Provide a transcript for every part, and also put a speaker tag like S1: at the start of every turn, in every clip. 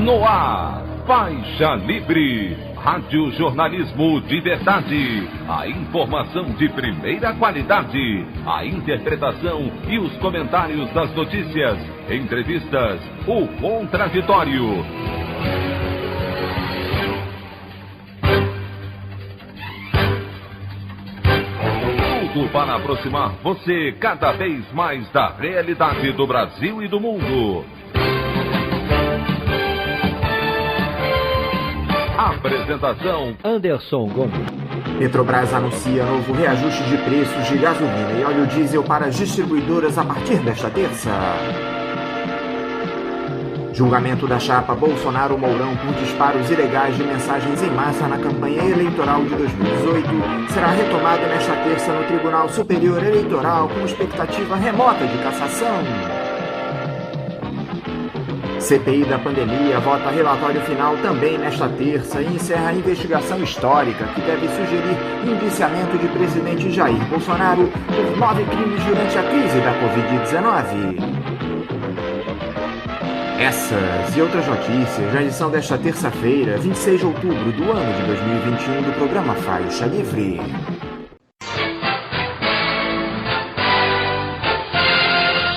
S1: No ar, Faixa Livre, rádio jornalismo de verdade, a informação de primeira qualidade, a interpretação e os comentários das notícias, entrevistas, o contraditório. Tudo para aproximar você cada vez mais da realidade do Brasil e do mundo. Apresentação:
S2: Anderson Gomes.
S3: Petrobras anuncia novo reajuste de preços de gasolina e óleo diesel para as distribuidoras a partir desta terça. Julgamento da chapa Bolsonaro-Mourão por disparos ilegais de mensagens em massa na campanha eleitoral de 2018 será retomado nesta terça no Tribunal Superior Eleitoral com expectativa remota de cassação. CPI da pandemia vota relatório final também nesta terça e encerra a investigação histórica que deve sugerir indiciamento de presidente Jair Bolsonaro por 9 crimes durante a crise da Covid-19. Essas e outras notícias na edição desta terça-feira, 26 de outubro do ano de 2021 do programa Faixa Livre.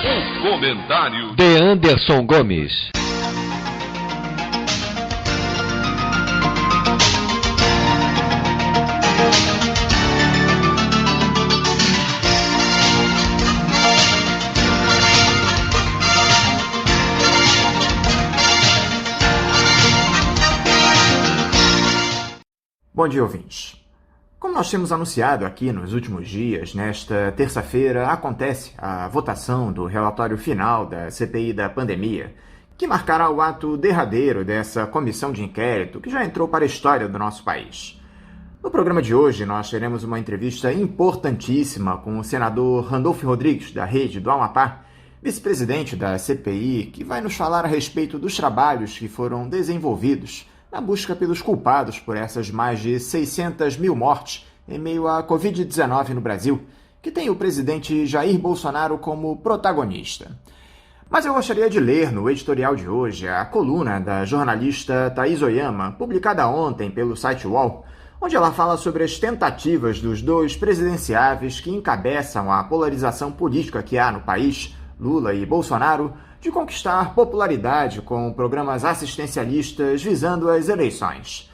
S1: O comentário
S2: de Anderson Gomes.
S3: Bom dia, ouvintes. Como nós temos anunciado aqui nos últimos dias, nesta terça-feira acontece a votação do relatório final da CPI da pandemia, que marcará o ato derradeiro dessa comissão de inquérito que já entrou para a história do nosso país. No programa de hoje, nós teremos uma entrevista importantíssima com o senador Randolfo Rodrigues, da Rede do Amapá, vice-presidente da CPI, que vai nos falar a respeito dos trabalhos que foram desenvolvidos na busca pelos culpados por essas mais de 600 mil mortes em meio à Covid-19 no Brasil, que tem o presidente Jair Bolsonaro como protagonista. Mas eu gostaria de ler no editorial de hoje a coluna da jornalista Thaís Oyama, publicada ontem pelo site UOL, onde ela fala sobre as tentativas dos dois presidenciáveis que encabeçam a polarização política que há no país, Lula e Bolsonaro, de conquistar popularidade com programas assistencialistas visando as eleições.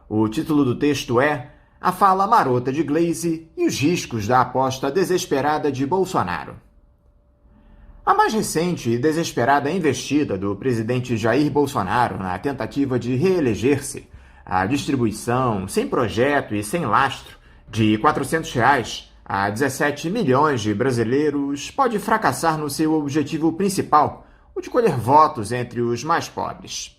S3: O título do texto é A Fala Marota de Gleisi e os Riscos da Aposta Desesperada de Bolsonaro. A mais recente e desesperada investida do presidente Jair Bolsonaro na tentativa de reeleger-se, a distribuição, sem projeto e sem lastro, de R$ 400 a 17 milhões de brasileiros pode fracassar no seu objetivo principal, o de colher votos entre os mais pobres.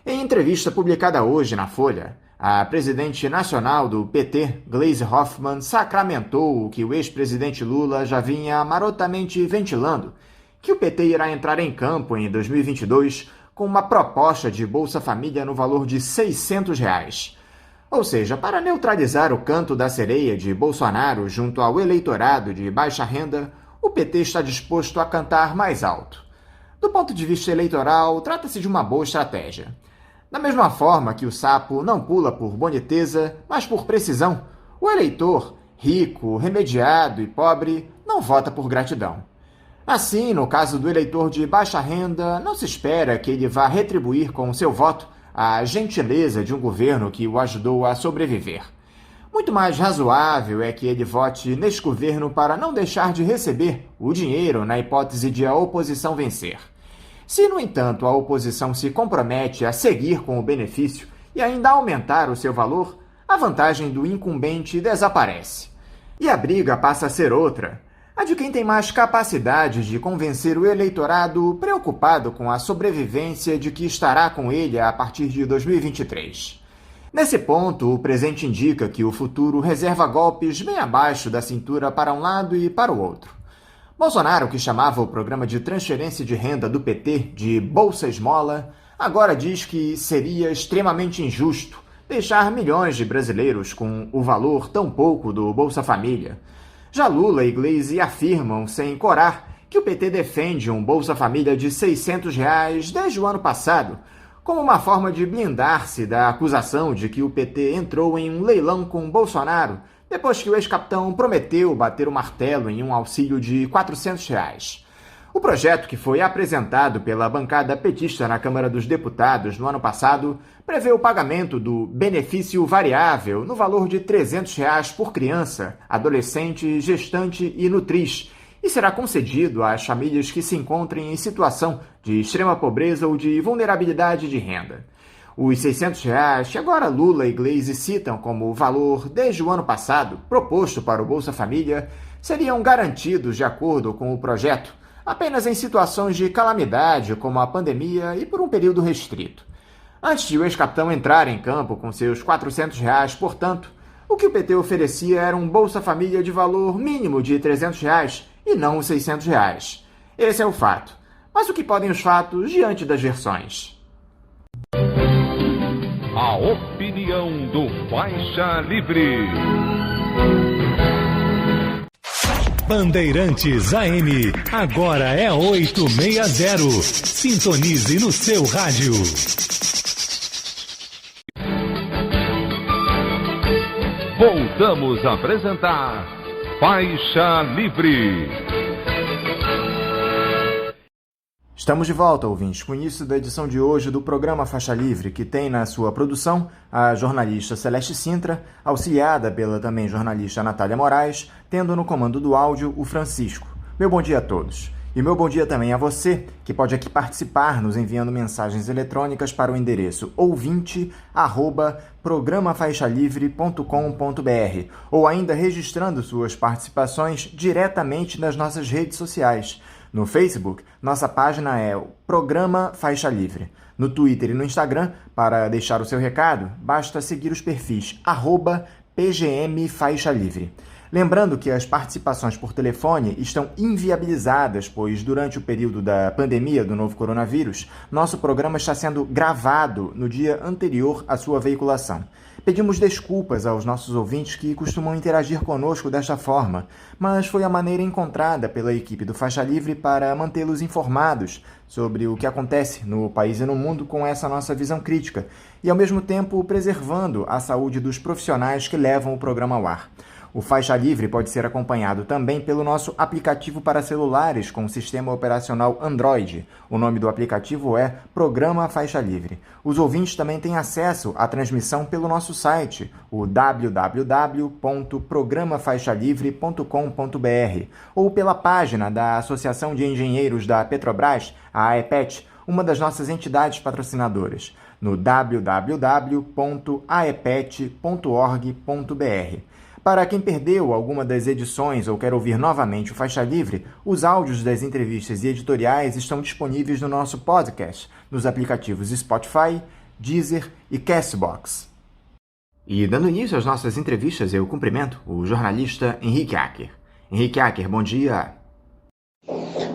S3: Em entrevista publicada hoje na Folha, a presidente nacional do PT, Gleisi Hoffmann, sacramentou o que o ex-presidente Lula já vinha marotamente ventilando, que o PT irá entrar em campo em 2022 com uma proposta de Bolsa Família no valor de R$ 600. Ou seja, para neutralizar o canto da sereia de Bolsonaro junto ao eleitorado de baixa renda, o PT está disposto a cantar mais alto. Do ponto de vista eleitoral, trata-se de uma boa estratégia. Da mesma forma que o sapo não pula por boniteza, mas por precisão, o eleitor, rico, remediado e pobre, não vota por gratidão. Assim, no caso do eleitor de baixa renda, não se espera que ele vá retribuir com seu voto a gentileza de um governo que o ajudou a sobreviver. Muito mais razoável é que ele vote neste governo para não deixar de receber o dinheiro na hipótese de a oposição vencer. Se, no entanto, a oposição se compromete a seguir com o benefício e ainda aumentar o seu valor, a vantagem do incumbente desaparece. E a briga passa a ser outra, a de quem tem mais capacidade de convencer o eleitorado preocupado com a sobrevivência de que estará com ele a partir de 2023. Nesse ponto, o presente indica que o futuro reserva golpes bem abaixo da cintura para um lado e para o outro. Bolsonaro, que chamava o programa de transferência de renda do PT de Bolsa Esmola, agora diz que seria extremamente injusto deixar milhões de brasileiros com o valor tão pouco do Bolsa Família. Já Lula e Gleisi afirmam, sem corar, que o PT defende um Bolsa Família de R$ 600 desde o ano passado, como uma forma de blindar-se da acusação de que o PT entrou em um leilão com Bolsonaro depois que o ex-capitão prometeu bater o martelo em um auxílio de R$ 400. O projeto, que foi apresentado pela bancada petista na Câmara dos Deputados no ano passado, prevê o pagamento do benefício variável no valor de R$ 300 por criança, adolescente, gestante e nutriz, e será concedido às famílias que se encontrem em situação de extrema pobreza ou de vulnerabilidade de renda. Os R$ 600, que agora Lula e Gleisi citam como valor desde o ano passado proposto para o Bolsa Família, seriam garantidos de acordo com o projeto apenas em situações de calamidade como a pandemia e por um período restrito. Antes de o ex-capitão entrar em campo com seus R$ 400, portanto, o que o PT oferecia era um Bolsa Família de valor mínimo de R$ 300 e não os R$ 600. Esse é o fato. Mas o que podem os fatos diante das versões?
S1: A opinião do Faixa Livre.
S4: Bandeirantes AM, agora é 860. Sintonize no seu rádio.
S1: Voltamos a apresentar Faixa Livre.
S3: Estamos de volta, ouvintes, com o início da edição de hoje do programa Faixa Livre, que tem na sua produção a jornalista Celeste Sintra, auxiliada pela também jornalista Natália Moraes, tendo no comando do áudio o Francisco. Meu bom dia a todos. E meu bom dia também a você, que pode aqui participar nos enviando mensagens eletrônicas para o endereço ouvinte@programafaixalivre.com.br ou ainda registrando suas participações diretamente nas nossas redes sociais. No Facebook, nossa página é o Programa Faixa Livre. No Twitter e no Instagram, para deixar o seu recado, basta seguir os perfis @PGMFaixaLivre. Lembrando que as participações por telefone estão inviabilizadas, pois durante o período da pandemia do novo coronavírus, nosso programa está sendo gravado no dia anterior à sua veiculação. Pedimos desculpas aos nossos ouvintes que costumam interagir conosco desta forma, mas foi a maneira encontrada pela equipe do Faixa Livre para mantê-los informados sobre o que acontece no país e no mundo com essa nossa visão crítica e, ao mesmo tempo, preservando a saúde dos profissionais que levam o programa ao ar. O Faixa Livre pode ser acompanhado também pelo nosso aplicativo para celulares com sistema operacional Android. O nome do aplicativo é Programa Faixa Livre. Os ouvintes também têm acesso à transmissão pelo nosso site, o www.programafaixalivre.com.br, ou pela página da Associação de Engenheiros da Petrobras, a AEPET, uma das nossas entidades patrocinadoras, no www.aepet.org.br. Para quem perdeu alguma das edições ou quer ouvir novamente o Faixa Livre, os áudios das entrevistas e editoriais estão disponíveis no nosso podcast, nos aplicativos Spotify, Deezer e Castbox. E dando início às nossas entrevistas, eu cumprimento o jornalista Henrique Acker. Henrique Acker, bom dia.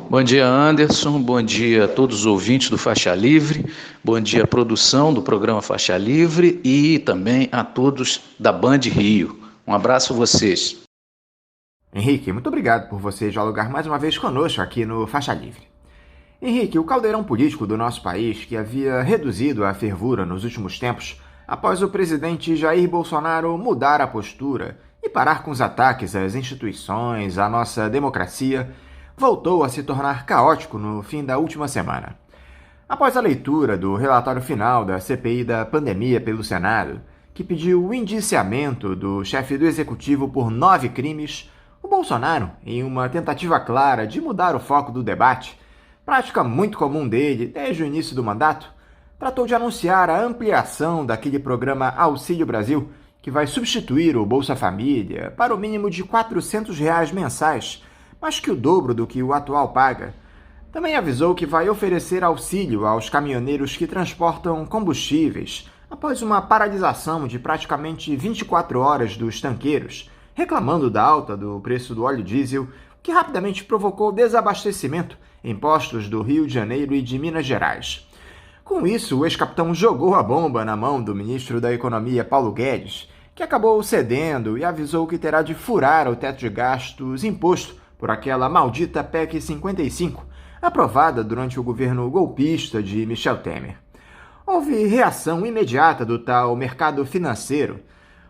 S5: Bom dia, Anderson. Bom dia a todos os ouvintes do Faixa Livre. Bom dia à produção do programa Faixa Livre e também a todos da Band Rio. Um abraço a vocês.
S3: Henrique, muito obrigado por você dialogar mais uma vez conosco aqui no Faixa Livre. Henrique, o caldeirão político do nosso país, que havia reduzido a fervura nos últimos tempos, após o presidente Jair Bolsonaro mudar a postura e parar com os ataques às instituições, à nossa democracia, voltou a se tornar caótico no fim da última semana. Após a leitura do relatório final da CPI da pandemia pelo Senado, que pediu o indiciamento do chefe do Executivo por 9 crimes, o Bolsonaro, em uma tentativa clara de mudar o foco do debate, prática muito comum dele desde o início do mandato, tratou de anunciar a ampliação daquele programa Auxílio Brasil, que vai substituir o Bolsa Família para o mínimo de R$ 400 mensais, mais que o dobro do que o atual paga. Também avisou que vai oferecer auxílio aos caminhoneiros que transportam combustíveis, após uma paralisação de praticamente 24 horas dos tanqueiros, reclamando da alta do preço do óleo diesel, que rapidamente provocou desabastecimento em postos do Rio de Janeiro e de Minas Gerais. Com isso, o ex-capitão jogou a bomba na mão do ministro da Economia, Paulo Guedes, que acabou cedendo e avisou que terá de furar o teto de gastos imposto por aquela maldita PEC 55, aprovada durante o governo golpista de Michel Temer. houve reação imediata do tal mercado financeiro.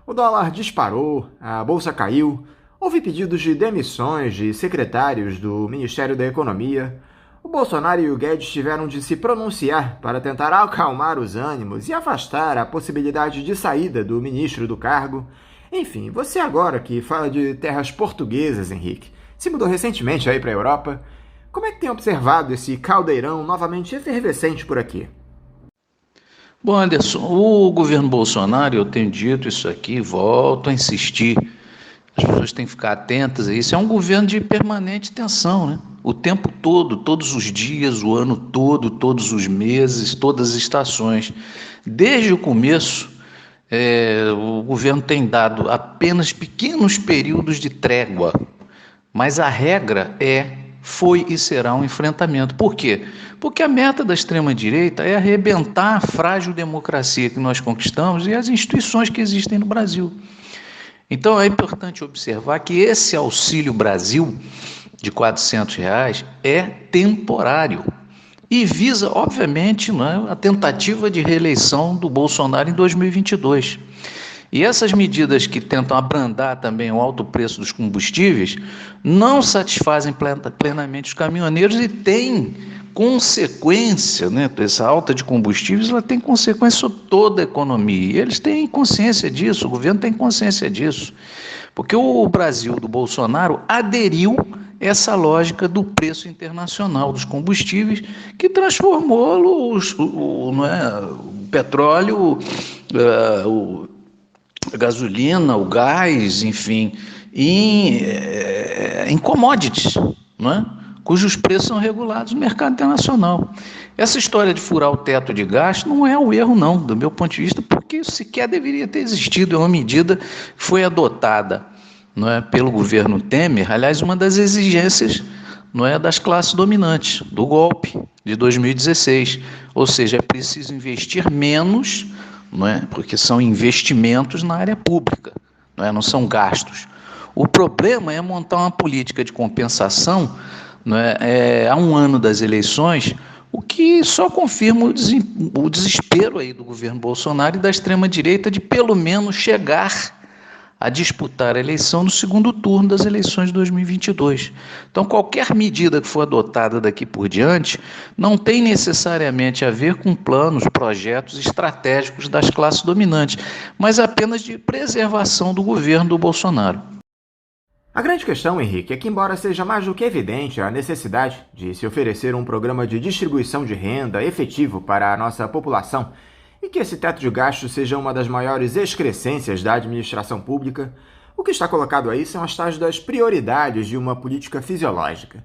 S3: O dólar disparou, a bolsa caiu, houve pedidos de demissões de secretários do Ministério da Economia. O Bolsonaro e o Guedes tiveram de se pronunciar para tentar acalmar os ânimos e afastar a possibilidade de saída do ministro do cargo. Enfim, você agora que fala de terras portuguesas, Henrique, se mudou recentemente aí para a Europa, como é que tem observado esse caldeirão novamente efervescente por aqui?
S5: Bom, Anderson, o governo Bolsonaro, eu tenho dito isso aqui, volto a insistir, as pessoas têm que ficar atentas a isso, é um governo de permanente tensão, né? O tempo todo, todos os dias, o ano todo, todos os meses, todas as estações. Desde o começo, o governo tem dado apenas pequenos períodos de trégua, mas a regra foi e será um enfrentamento. Por quê? Porque a meta da extrema-direita é arrebentar a frágil democracia que nós conquistamos e as instituições que existem no Brasil. Então é importante observar que esse Auxílio Brasil de R$400 é temporário e visa, obviamente, a tentativa de reeleição do Bolsonaro em 2022. E essas medidas que tentam abrandar também o alto preço dos combustíveis não satisfazem plenamente os caminhoneiros e têm consequência, essa alta de combustíveis, ela tem consequência sobre toda a economia. E eles têm consciência disso, o governo tem consciência disso, porque o Brasil do Bolsonaro aderiu essa lógica do preço internacional dos combustíveis, que transformou o petróleo, a gasolina, o gás, enfim, em commodities, cujos preços são regulados no mercado internacional. Essa história de furar o teto de gasto não é o erro, não, do meu ponto de vista, porque isso sequer deveria ter existido. É uma medida que foi adotada pelo governo Temer, aliás, uma das exigências das classes dominantes, do golpe de 2016. Ou seja, é preciso investir menos, porque são investimentos na área pública, não são gastos. O problema é montar uma política de compensação há um ano das eleições, o que só confirma o desespero aí do governo Bolsonaro e da extrema-direita de pelo menos chegar a disputar a eleição no segundo turno das eleições de 2022. Então, qualquer medida que for adotada daqui por diante não tem necessariamente a ver com planos, projetos estratégicos das classes dominantes, mas apenas de preservação do governo do Bolsonaro.
S3: A grande questão, Henrique, é que embora seja mais do que evidente a necessidade de se oferecer um programa de distribuição de renda efetivo para a nossa população e que esse teto de gastos seja uma das maiores excrescências da administração pública, o que está colocado aí são as tais das prioridades de uma política fisiológica.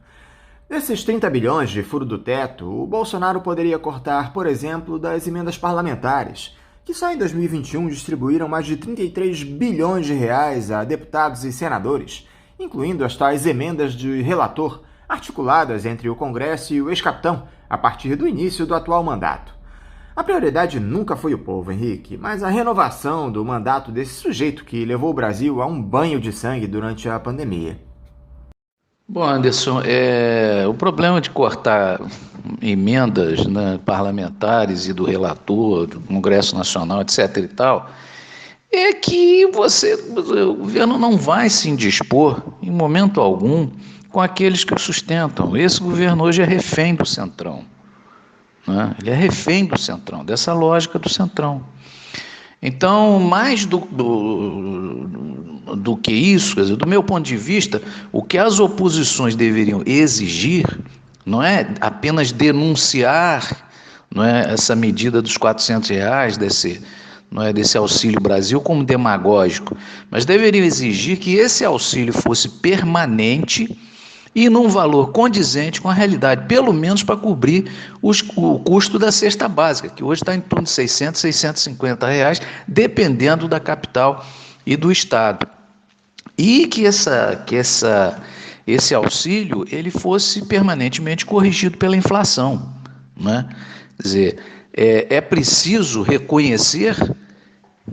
S3: Desses 30 bilhões de furo do teto, o Bolsonaro poderia cortar, por exemplo, das emendas parlamentares, que só em 2021 distribuíram mais de 33 bilhões de reais a deputados e senadores, incluindo as tais emendas de relator, articuladas entre o Congresso e o ex-capitão, a partir do início do atual mandato. A prioridade nunca foi o povo, Henrique, mas a renovação do mandato desse sujeito que levou o Brasil a um banho de sangue durante a pandemia.
S5: Bom, Anderson, o problema de cortar emendas parlamentares e do relator, do Congresso Nacional, etc. e tal, é que o governo não vai se indispor, em momento algum, com aqueles que o sustentam. Esse governo hoje é refém do Centrão. Ele é refém do Centrão, dessa lógica do Centrão. Então, mais do que isso, quer dizer, do meu ponto de vista, o que as oposições deveriam exigir não é apenas denunciar essa medida dos R$400, desse Auxílio Brasil como demagógico, mas deveriam exigir que esse auxílio fosse permanente e num valor condizente com a realidade, pelo menos para cobrir o custo da cesta básica, que hoje está em torno de R$600, R$650, dependendo da capital e do estado. E que esse auxílio ele fosse permanentemente corrigido pela inflação. Quer dizer, é preciso reconhecer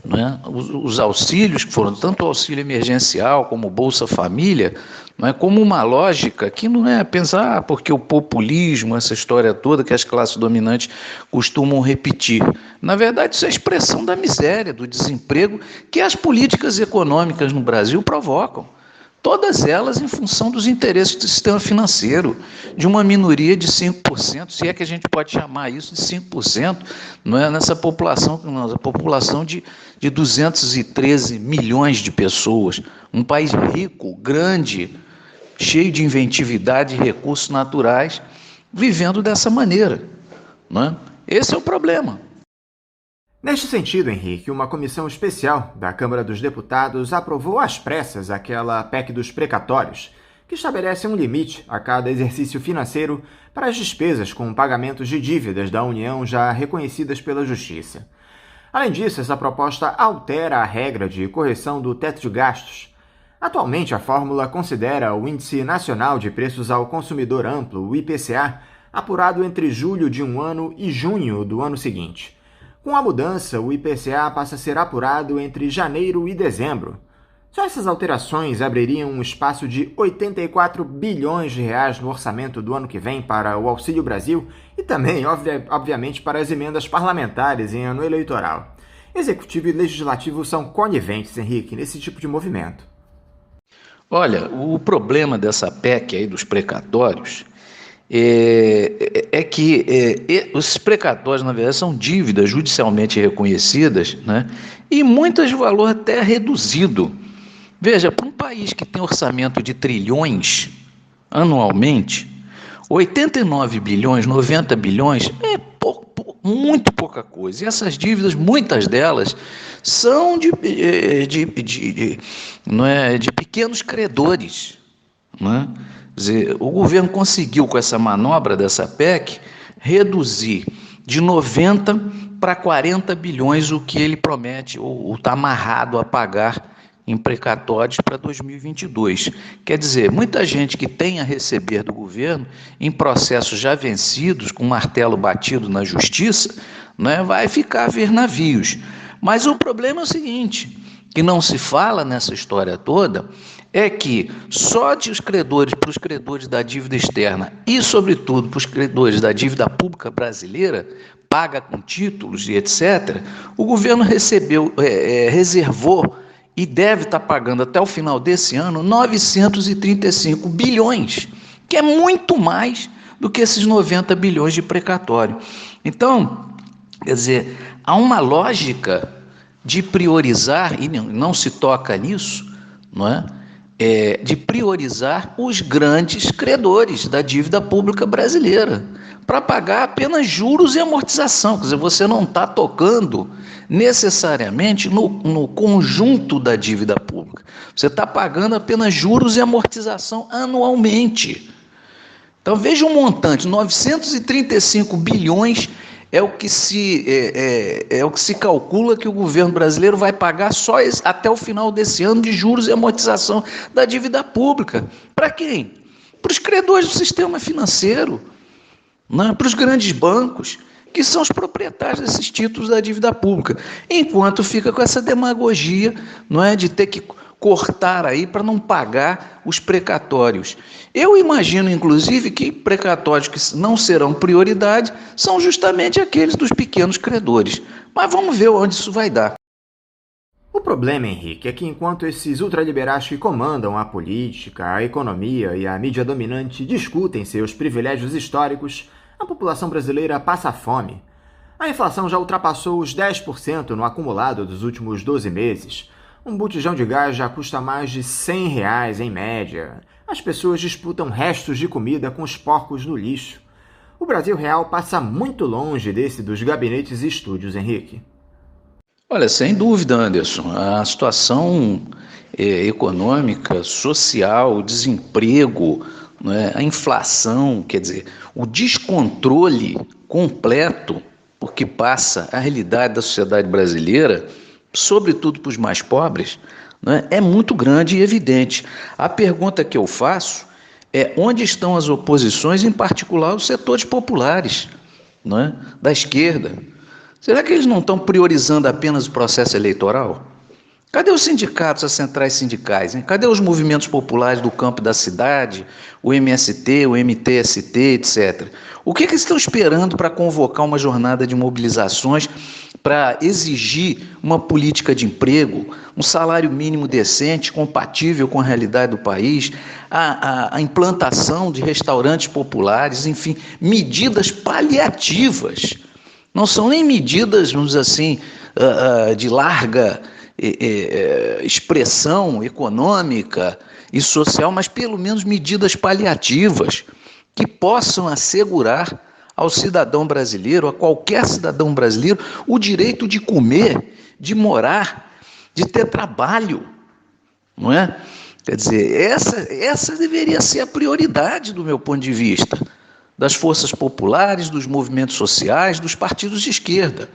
S5: né? Os auxílios que foram tanto o auxílio emergencial como o Bolsa Família, não é como uma lógica que não é pensar porque o populismo, essa história toda que as classes dominantes costumam repetir. Na verdade, isso é a expressão da miséria, do desemprego que as políticas econômicas no Brasil provocam. Todas elas em função dos interesses do sistema financeiro, de uma minoria de 5%, se é que a gente pode chamar isso de 5%, não é nessa população, a população de 213 milhões de pessoas, um país rico, grande, cheio de inventividade e recursos naturais, vivendo dessa maneira, não é? Esse é o problema.
S3: Neste sentido, Henrique, uma comissão especial da Câmara dos Deputados aprovou às pressas aquela PEC dos precatórios, que estabelece um limite a cada exercício financeiro para as despesas com pagamentos de dívidas da União já reconhecidas pela Justiça. Além disso, essa proposta altera a regra de correção do teto de gastos. Atualmente, a fórmula considera o Índice Nacional de Preços ao Consumidor Amplo, o IPCA, apurado entre julho de um ano e junho do ano seguinte. Com a mudança, o IPCA passa a ser apurado entre janeiro e dezembro. Só essas alterações abririam um espaço de 84 bilhões de reais no orçamento do ano que vem para o Auxílio Brasil e também, obviamente, para as emendas parlamentares em ano eleitoral. Executivo e Legislativo são coniventes, Henrique, nesse tipo de movimento.
S5: Olha, o problema dessa PEC aí dos precatórios é que os precatórios, na verdade, são dívidas judicialmente reconhecidas, né? E muitas de valor até reduzido. Veja, para um país que tem orçamento de trilhões anualmente, 89 bilhões, 90 bilhões é muito pouca coisa. E essas dívidas, muitas delas, são de pequenos credores, né? Quer dizer, o governo conseguiu, com essa manobra dessa PEC, reduzir de 90 para 40 bilhões o que ele promete, ou está amarrado a pagar em precatórios para 2022. Quer dizer, muita gente que tem a receber do governo, em processos já vencidos, com martelo batido na justiça, né, vai ficar a ver navios. Mas o problema é o seguinte, que não se fala nessa história toda, é que só para os credores da dívida externa e, sobretudo, para os credores da dívida pública brasileira, paga com títulos e etc., o governo reservou e deve estar pagando até o final desse ano 935 bilhões, que é muito mais do que esses 90 bilhões de precatório. Então, quer dizer, há uma lógica de priorizar, e não se toca nisso, não é? De priorizar os grandes credores da dívida pública brasileira, para pagar apenas juros e amortização. Quer dizer, você não está tocando necessariamente no conjunto da dívida pública. Você está pagando apenas juros e amortização anualmente. Então, veja um montante, 935 bilhões é o que se calcula que o governo brasileiro vai pagar só até o final desse ano de juros e amortização da dívida pública. Para quem? Para os credores do sistema financeiro, né? Para os grandes bancos, que são os proprietários desses títulos da dívida pública. Enquanto fica com essa demagogia, não é, de ter que cortar aí para não pagar os precatórios. Eu imagino, inclusive, que precatórios que não serão prioridade são justamente aqueles dos pequenos credores. Mas vamos ver onde isso vai dar.
S3: O problema, Henrique, é que enquanto esses ultraliberais que comandam a política, a economia e a mídia dominante discutem seus privilégios históricos, a população brasileira passa fome. A inflação já ultrapassou os 10% no acumulado dos últimos 12 meses. Um botijão de gás já custa mais de R$100 em média. As pessoas disputam restos de comida com os porcos no lixo. O Brasil real passa muito longe desse dos gabinetes e estúdios, Henrique.
S5: Olha, sem dúvida, Anderson, a situação econômica, social, o desemprego, né, a inflação, quer dizer, o descontrole completo por que passa a realidade da sociedade brasileira, sobretudo para os mais pobres, né, é muito grande e evidente. A pergunta que eu faço é onde estão as oposições, em particular os setores populares, né, da esquerda. Será que eles não estão priorizando apenas o processo eleitoral? Cadê os sindicatos, as centrais sindicais, hein? Cadê os movimentos populares do campo e da cidade, o MST, o MTST, etc.? O que eles estão esperando para convocar uma jornada de mobilizações para exigir uma política de emprego, um salário mínimo decente, compatível com a realidade do país, a implantação de restaurantes populares, enfim, medidas paliativas? Não são nem medidas, vamos dizer assim, de larga expressão econômica e social, mas pelo menos medidas paliativas que possam assegurar ao cidadão brasileiro, a qualquer cidadão brasileiro, o direito de comer, de morar, de ter trabalho, não é? Quer dizer, essa deveria ser a prioridade do meu ponto de vista, das forças populares, dos movimentos sociais, dos partidos de esquerda.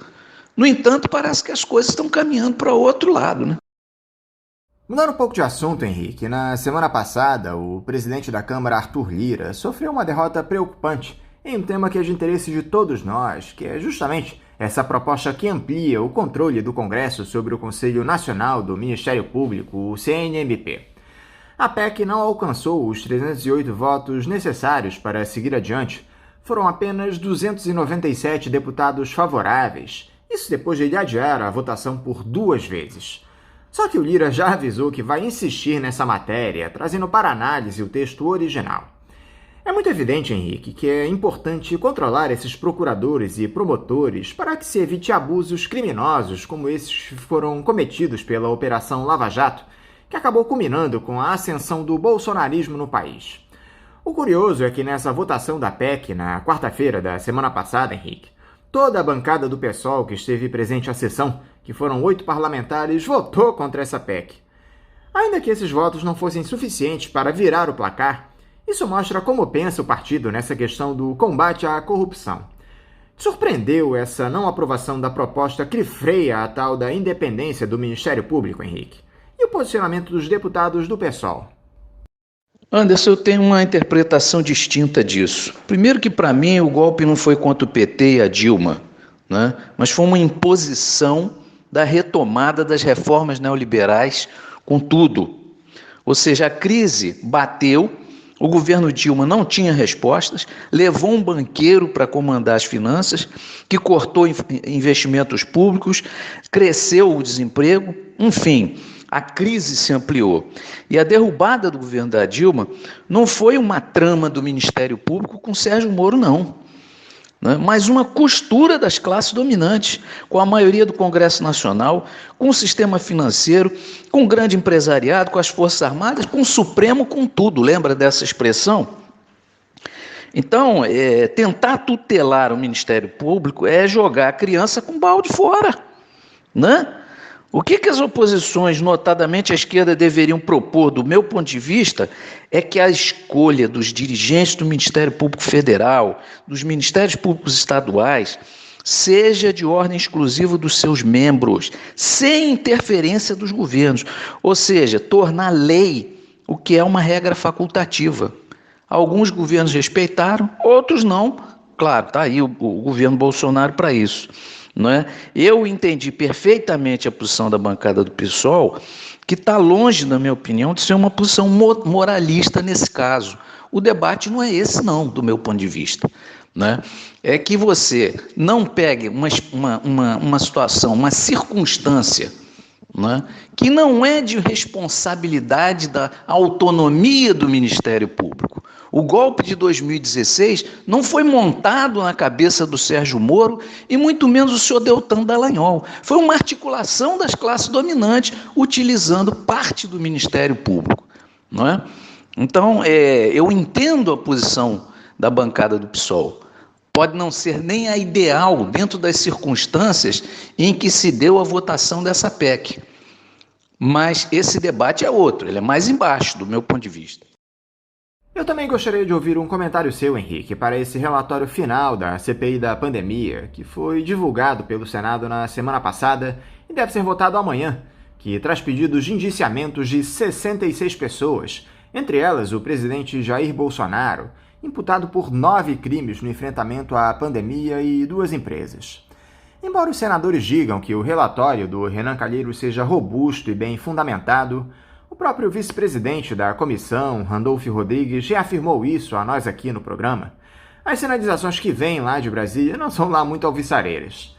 S5: No entanto, parece que as coisas estão caminhando para outro lado, né?
S3: Mudando um pouco de assunto, Henrique, na semana passada, o presidente da Câmara, Arthur Lira, sofreu uma derrota preocupante em um tema que é de interesse de todos nós, que é justamente essa proposta que amplia o controle do Congresso sobre o Conselho Nacional do Ministério Público, o CNMP. A PEC não alcançou os 308 votos necessários para seguir adiante. Foram apenas 297 deputados favoráveis, isso depois de ele adiar a votação por 2 vezes. Só que o Lira já avisou que vai insistir nessa matéria, trazendo para análise o texto original. É muito evidente, Henrique, que é importante controlar esses procuradores e promotores para que se evite abusos criminosos como esses que foram cometidos pela Operação Lava Jato, que acabou culminando com a ascensão do bolsonarismo no país. O curioso é que nessa votação da PEC, na quarta-feira da semana passada, Henrique, toda a bancada do PSOL que esteve presente à sessão, que foram 8 parlamentares, votou contra essa PEC. Ainda que esses votos não fossem suficientes para virar o placar, isso mostra como pensa o partido nessa questão do combate à corrupção. Te surpreendeu essa não aprovação da proposta que freia a tal da independência do Ministério Público, Henrique? E o posicionamento dos deputados do PSOL?
S5: Anderson, eu tenho uma interpretação distinta disso. Primeiro que, para mim, o golpe não foi contra o PT e a Dilma, né? Mas foi uma imposição da retomada das reformas neoliberais com tudo. Ou seja, a crise bateu, o governo Dilma não tinha respostas, levou um banqueiro para comandar as finanças, que cortou investimentos públicos, cresceu o desemprego, enfim, a crise se ampliou. E a derrubada do governo da Dilma não foi uma trama do Ministério Público com Sérgio Moro, não, né? Mas uma costura das classes dominantes, com a maioria do Congresso Nacional, com o sistema financeiro, com o grande empresariado, com as Forças Armadas, com o Supremo, com tudo. Lembra dessa expressão? Então, tentar tutelar o Ministério Público é jogar a criança com balde fora, né? O que as oposições, notadamente a esquerda, deveriam propor, do meu ponto de vista, é que a escolha dos dirigentes do Ministério Público Federal, dos Ministérios Públicos Estaduais, seja de ordem exclusiva dos seus membros, sem interferência dos governos, ou seja, tornar lei o que é uma regra facultativa. Alguns governos respeitaram, outros não. Claro, está aí o governo Bolsonaro para isso. Não é? Eu entendi perfeitamente a posição da bancada do PSOL, que está longe, na minha opinião, de ser uma posição moralista nesse caso. O debate não é esse, não, do meu ponto de vista. Né? É que você não pegue uma situação, uma circunstância, né, que não é de responsabilidade da autonomia do Ministério Público. O golpe de 2016 não foi montado na cabeça do Sérgio Moro e muito menos do senhor Deltan Dallagnol. Foi uma articulação das classes dominantes utilizando parte do Ministério Público. Não é? Então, eu entendo a posição da bancada do PSOL. Pode não ser nem a ideal dentro das circunstâncias em que se deu a votação dessa PEC. Mas esse debate é outro, ele é mais embaixo do meu ponto de vista.
S3: Eu também gostaria de ouvir um comentário seu, Henrique, para esse relatório final da CPI da pandemia, que foi divulgado pelo Senado na semana passada e deve ser votado amanhã, que traz pedidos de indiciamentos de 66 pessoas, entre elas o presidente Jair Bolsonaro, imputado por 9 crimes no enfrentamento à pandemia e 2 empresas. Embora os senadores digam que o relatório do Renan Calheiros seja robusto e bem fundamentado, o próprio vice-presidente da comissão, Randolph Rodrigues, reafirmou isso a nós aqui no programa. As sinalizações que vêm lá de Brasília não são lá muito alvissareiras.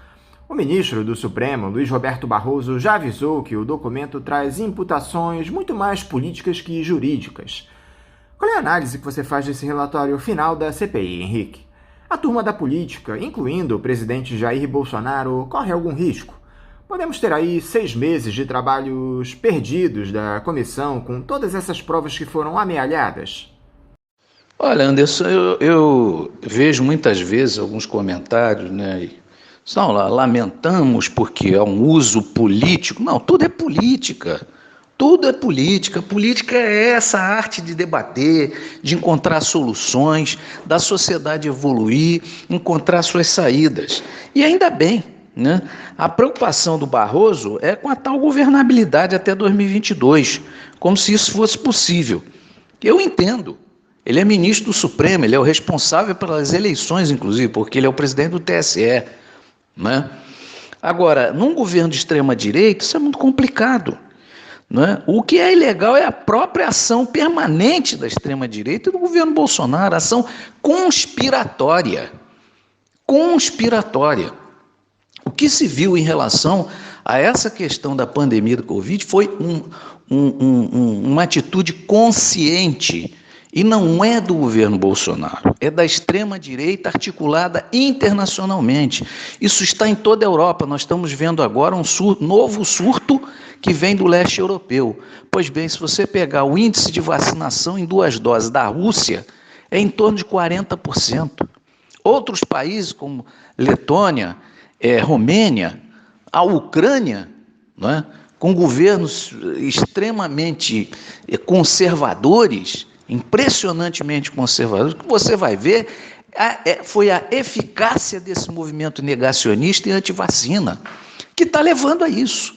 S3: O ministro do Supremo, Luiz Roberto Barroso, já avisou que o documento traz imputações muito mais políticas que jurídicas. Qual é a análise que você faz desse relatório final da CPI, Henrique? A turma da política, incluindo o presidente Jair Bolsonaro, corre algum risco? Podemos ter aí 6 meses de trabalhos perdidos da comissão com todas essas provas que foram amealhadas?
S5: Olha, Anderson, eu vejo muitas vezes alguns comentários, né? Não, lamentamos porque é um uso político. Não, tudo é política. Tudo é política. Política é essa arte de debater, de encontrar soluções, da sociedade evoluir, encontrar suas saídas. E ainda bem, né? A preocupação do Barroso é com a tal governabilidade até 2022, como se isso fosse possível. Eu entendo. Ele é ministro do Supremo, ele é o responsável pelas eleições, inclusive, porque ele é o presidente do TSE. Né? Agora, num governo de extrema-direita, isso é muito complicado. Né? O que é ilegal é a própria ação permanente da extrema-direita e do governo Bolsonaro, ação conspiratória. Conspiratória. O que se viu em relação a essa questão da pandemia do Covid foi uma atitude consciente. E não é do governo Bolsonaro, é da extrema-direita articulada internacionalmente. Isso está em toda a Europa. Nós estamos vendo agora um novo surto que vem do leste europeu. Pois bem, se você pegar o índice de vacinação em 2 doses da Rússia, é em torno de 40%. Outros países, como Letônia, Romênia, a Ucrânia, né, com governos extremamente conservadores, impressionantemente conservadores, o que você vai ver foi a eficácia desse movimento negacionista e antivacina, que está levando a isso.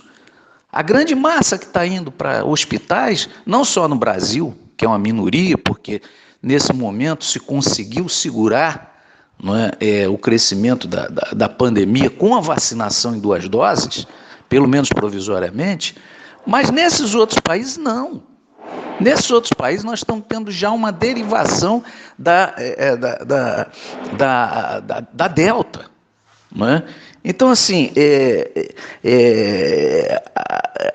S5: A grande massa que está indo para hospitais, não só no Brasil, que é uma minoria, porque nesse momento se conseguiu segurar, não é, o crescimento da pandemia com a vacinação em 2 doses, pelo menos provisoriamente, mas nesses outros países não. Nesses outros países nós estamos tendo já uma derivação da Delta. Não é? Então, assim,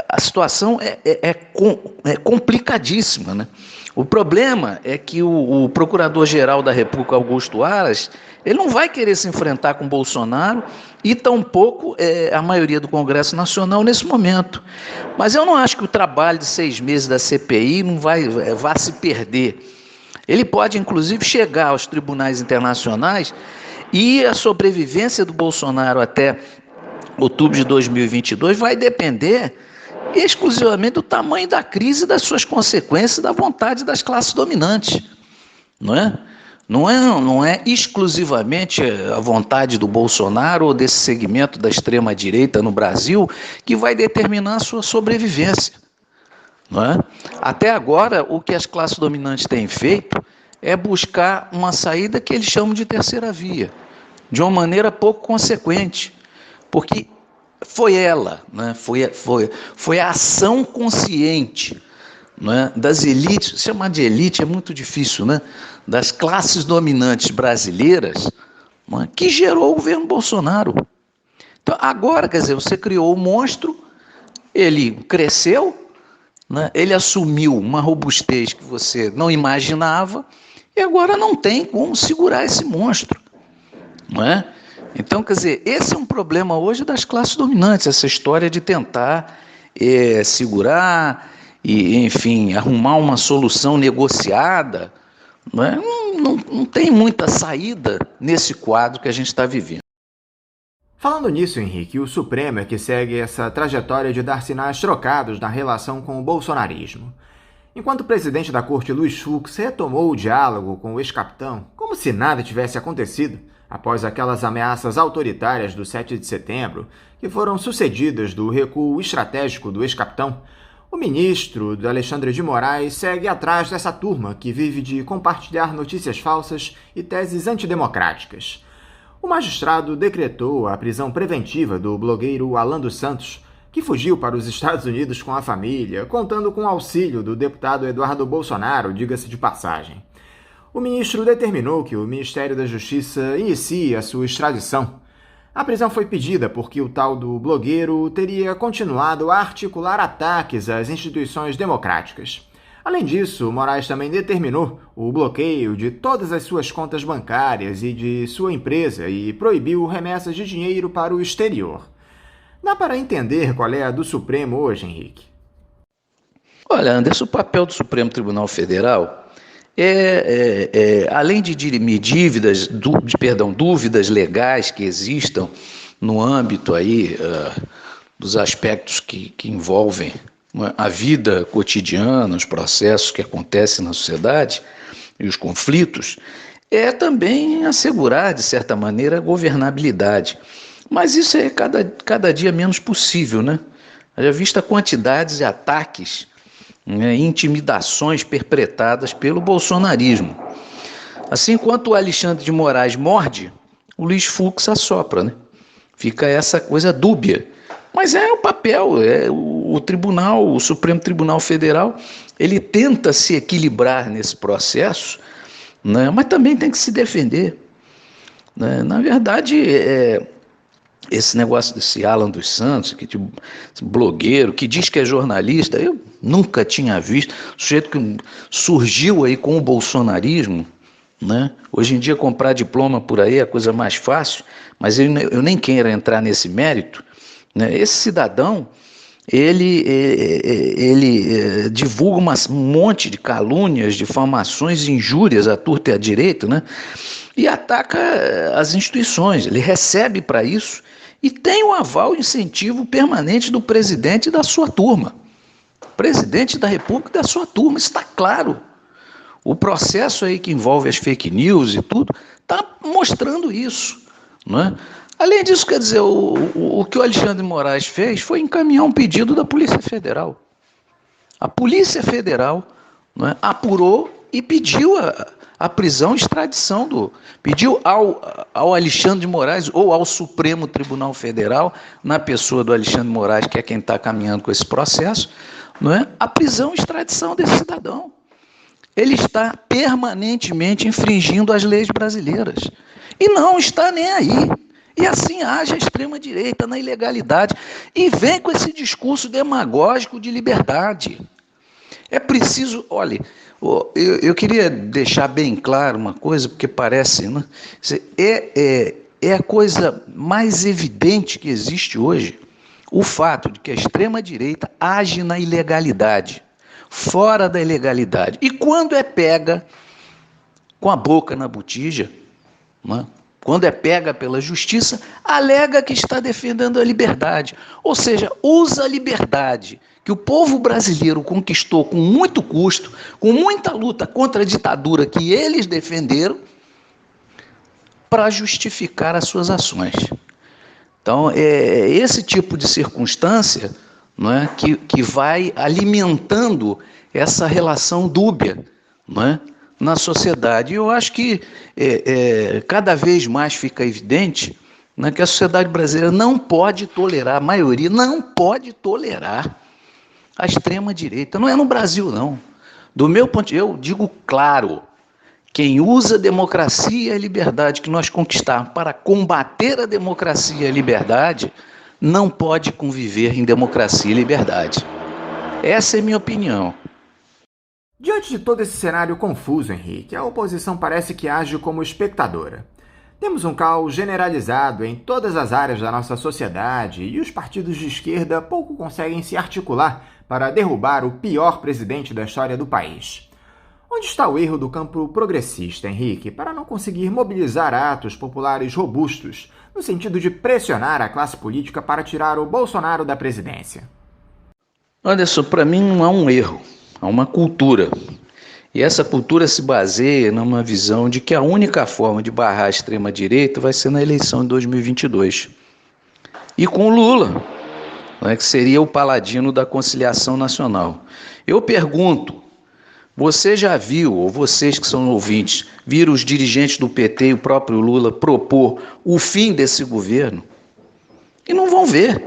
S5: a situação é complicadíssima. Né? O problema é que o Procurador-Geral da República, Augusto Aras, ele não vai querer se enfrentar com Bolsonaro e tampouco a maioria do Congresso Nacional nesse momento. Mas eu não acho que o trabalho de 6 meses da CPI não vai se perder. Ele pode, inclusive, chegar aos tribunais internacionais e a sobrevivência do Bolsonaro até outubro de 2022 vai depender exclusivamente do tamanho da crise e das suas consequências, da vontade das classes dominantes, não é? Não é exclusivamente a vontade do Bolsonaro ou desse segmento da extrema-direita no Brasil que vai determinar a sua sobrevivência. Não é? Até agora, o que as classes dominantes têm feito é buscar uma saída que eles chamam de terceira via, de uma maneira pouco consequente, porque foi ela, né? Foi a ação consciente, né, das elites, chamar de elite é muito difícil, né, das classes dominantes brasileiras, né, que gerou o governo Bolsonaro. Então, agora, quer dizer, você criou o monstro, ele cresceu, né, ele assumiu uma robustez que você não imaginava, e agora não tem como segurar esse monstro. Não é? Então, quer dizer, esse é um problema hoje das classes dominantes, essa história de tentar segurar e, enfim, arrumar uma solução negociada, não é? Não tem muita saída nesse quadro que a gente está vivendo.
S3: Falando nisso, Henrique, o Supremo é que segue essa trajetória de dar sinais trocados na relação com o bolsonarismo. Enquanto o presidente da corte, Luiz Fux, retomou o diálogo com o ex-capitão, como se nada tivesse acontecido, após aquelas ameaças autoritárias do 7 de setembro, que foram sucedidas do recuo estratégico do ex-capitão, o ministro Alexandre de Moraes segue atrás dessa turma que vive de compartilhar notícias falsas e teses antidemocráticas. o magistrado decretou a prisão preventiva do blogueiro Alan dos Santos, que fugiu para os Estados Unidos com a família, contando com o auxílio do deputado Eduardo Bolsonaro, diga-se de passagem. O ministro determinou que o Ministério da Justiça inicie a sua extradição. A prisão foi pedida porque o tal do blogueiro teria continuado a articular ataques às instituições democráticas. Além disso, Moraes também determinou o bloqueio de todas as suas contas bancárias e de sua empresa e proibiu remessas de dinheiro para o exterior. Dá para entender qual é a do Supremo hoje, Henrique?
S5: Olha, Anderson, o papel do Supremo Tribunal Federal além de dirimir dúvidas legais que existam no âmbito aí, dos aspectos que envolvem a vida cotidiana, os processos que acontecem na sociedade e os conflitos, é também assegurar, de certa maneira, a governabilidade. Mas isso é cada dia menos possível, né? Já vista quantidades de ataques, intimidações perpetradas pelo bolsonarismo. Assim, enquanto o Alexandre de Moraes morde, o Luiz Fux assopra, né? Fica essa coisa dúbia. Mas é o papel, o tribunal, o Supremo Tribunal Federal, ele tenta se equilibrar nesse processo, né? Mas também tem que se defender, né? Na verdade, esse negócio desse Alan dos Santos, esse blogueiro, que diz que é jornalista, eu nunca tinha visto, sujeito que surgiu aí com o bolsonarismo, né? Hoje em dia comprar diploma por aí é a coisa mais fácil, mas eu nem quero entrar nesse mérito, né? Esse cidadão, ele divulga um monte de calúnias, difamações, injúrias à torta e à direita, né? E ataca as instituições, ele recebe para isso e tem o aval e incentivo permanente do presidente e da sua turma. Presidente da República e da sua turma, está claro. O processo aí que envolve as fake news e tudo, está mostrando isso, não é? Além disso, quer dizer, o que o Alexandre de Moraes fez foi encaminhar um pedido da Polícia Federal. A Polícia Federal, não é, apurou e pediu a prisão e extradição pediu ao Alexandre de Moraes ou ao Supremo Tribunal Federal, na pessoa do Alexandre de Moraes, que é quem está caminhando com esse processo, não é, a prisão e extradição desse cidadão. Ele está permanentemente infringindo as leis brasileiras e não está nem aí. E assim age a extrema-direita na ilegalidade e vem com esse discurso demagógico de liberdade. É preciso, olha, eu queria deixar bem claro uma coisa, porque parece, né? É a coisa mais evidente que existe hoje, o fato de que a extrema-direita age na ilegalidade, fora da ilegalidade. E quando é pega com a boca na botija, né? Quando é pega pela justiça, alega que está defendendo a liberdade. Ou seja, usa a liberdade que o povo brasileiro conquistou com muito custo, com muita luta contra a ditadura que eles defenderam, para justificar as suas ações. Então, é esse tipo de circunstância, não é, que vai alimentando essa relação dúbia, não é, na sociedade. E eu acho que cada vez mais fica evidente, né, que a sociedade brasileira não pode tolerar, a maioria não pode tolerar a extrema-direita. Não é no Brasil, não. Do meu ponto de vista, eu digo claro, quem usa a democracia e a liberdade que nós conquistamos para combater a democracia e a liberdade, não pode conviver em democracia e liberdade. Essa é a minha opinião.
S3: Diante de todo esse cenário confuso, Henrique, a oposição parece que age como espectadora. Temos um caos generalizado em todas as áreas da nossa sociedade e os partidos de esquerda pouco conseguem se articular para derrubar o pior presidente da história do país. Onde está o erro do campo progressista, Henrique, para não conseguir mobilizar atos populares robustos, no sentido de pressionar a classe política para tirar o Bolsonaro da presidência?
S5: Anderson, para mim não há um erro, há uma cultura. E essa cultura se baseia numa visão de que a única forma de barrar a extrema-direita vai ser na eleição de 2022. E com o Lula, né, que seria o paladino da conciliação nacional. Eu pergunto, Você já viu, ou vocês que são ouvintes, viram os dirigentes do PT e o próprio Lula propor o fim desse governo? E não vão ver.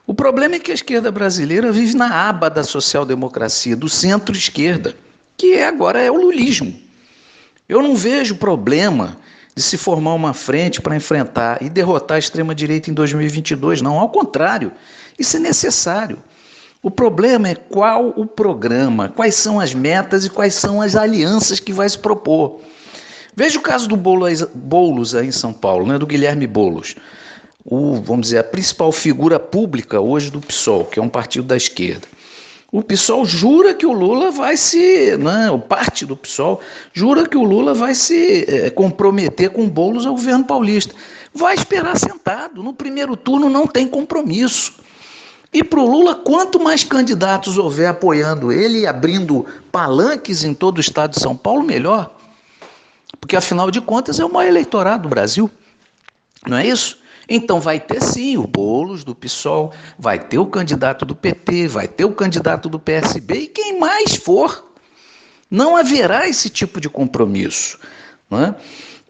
S5: O problema é que a esquerda brasileira vive na aba da social-democracia, do centro-esquerda, que agora é o lulismo. Eu não vejo problema de se formar uma frente para enfrentar e derrotar a extrema-direita em 2022, não. Ao contrário, isso é necessário. O problema é qual o programa, quais são as metas e quais são as alianças que vai se propor. Veja o caso do Boulos aí em São Paulo, né, do Guilherme Boulos. Vamos dizer, a principal figura pública hoje do PSOL, que é um partido da esquerda. O PSOL jura que o Lula vai o parte do PSOL jura que o Lula vai se comprometer com o Boulos ao governo paulista. Vai esperar sentado, no primeiro turno não tem compromisso. E para o Lula, quanto mais candidatos houver apoiando ele e abrindo palanques em todo o estado de São Paulo, melhor. Porque, afinal de contas, é o maior eleitorado do Brasil. Não é isso? Então vai ter sim o Boulos do PSOL, vai ter o candidato do PT, vai ter o candidato do PSB e quem mais for. Não haverá esse tipo de compromisso. Não é?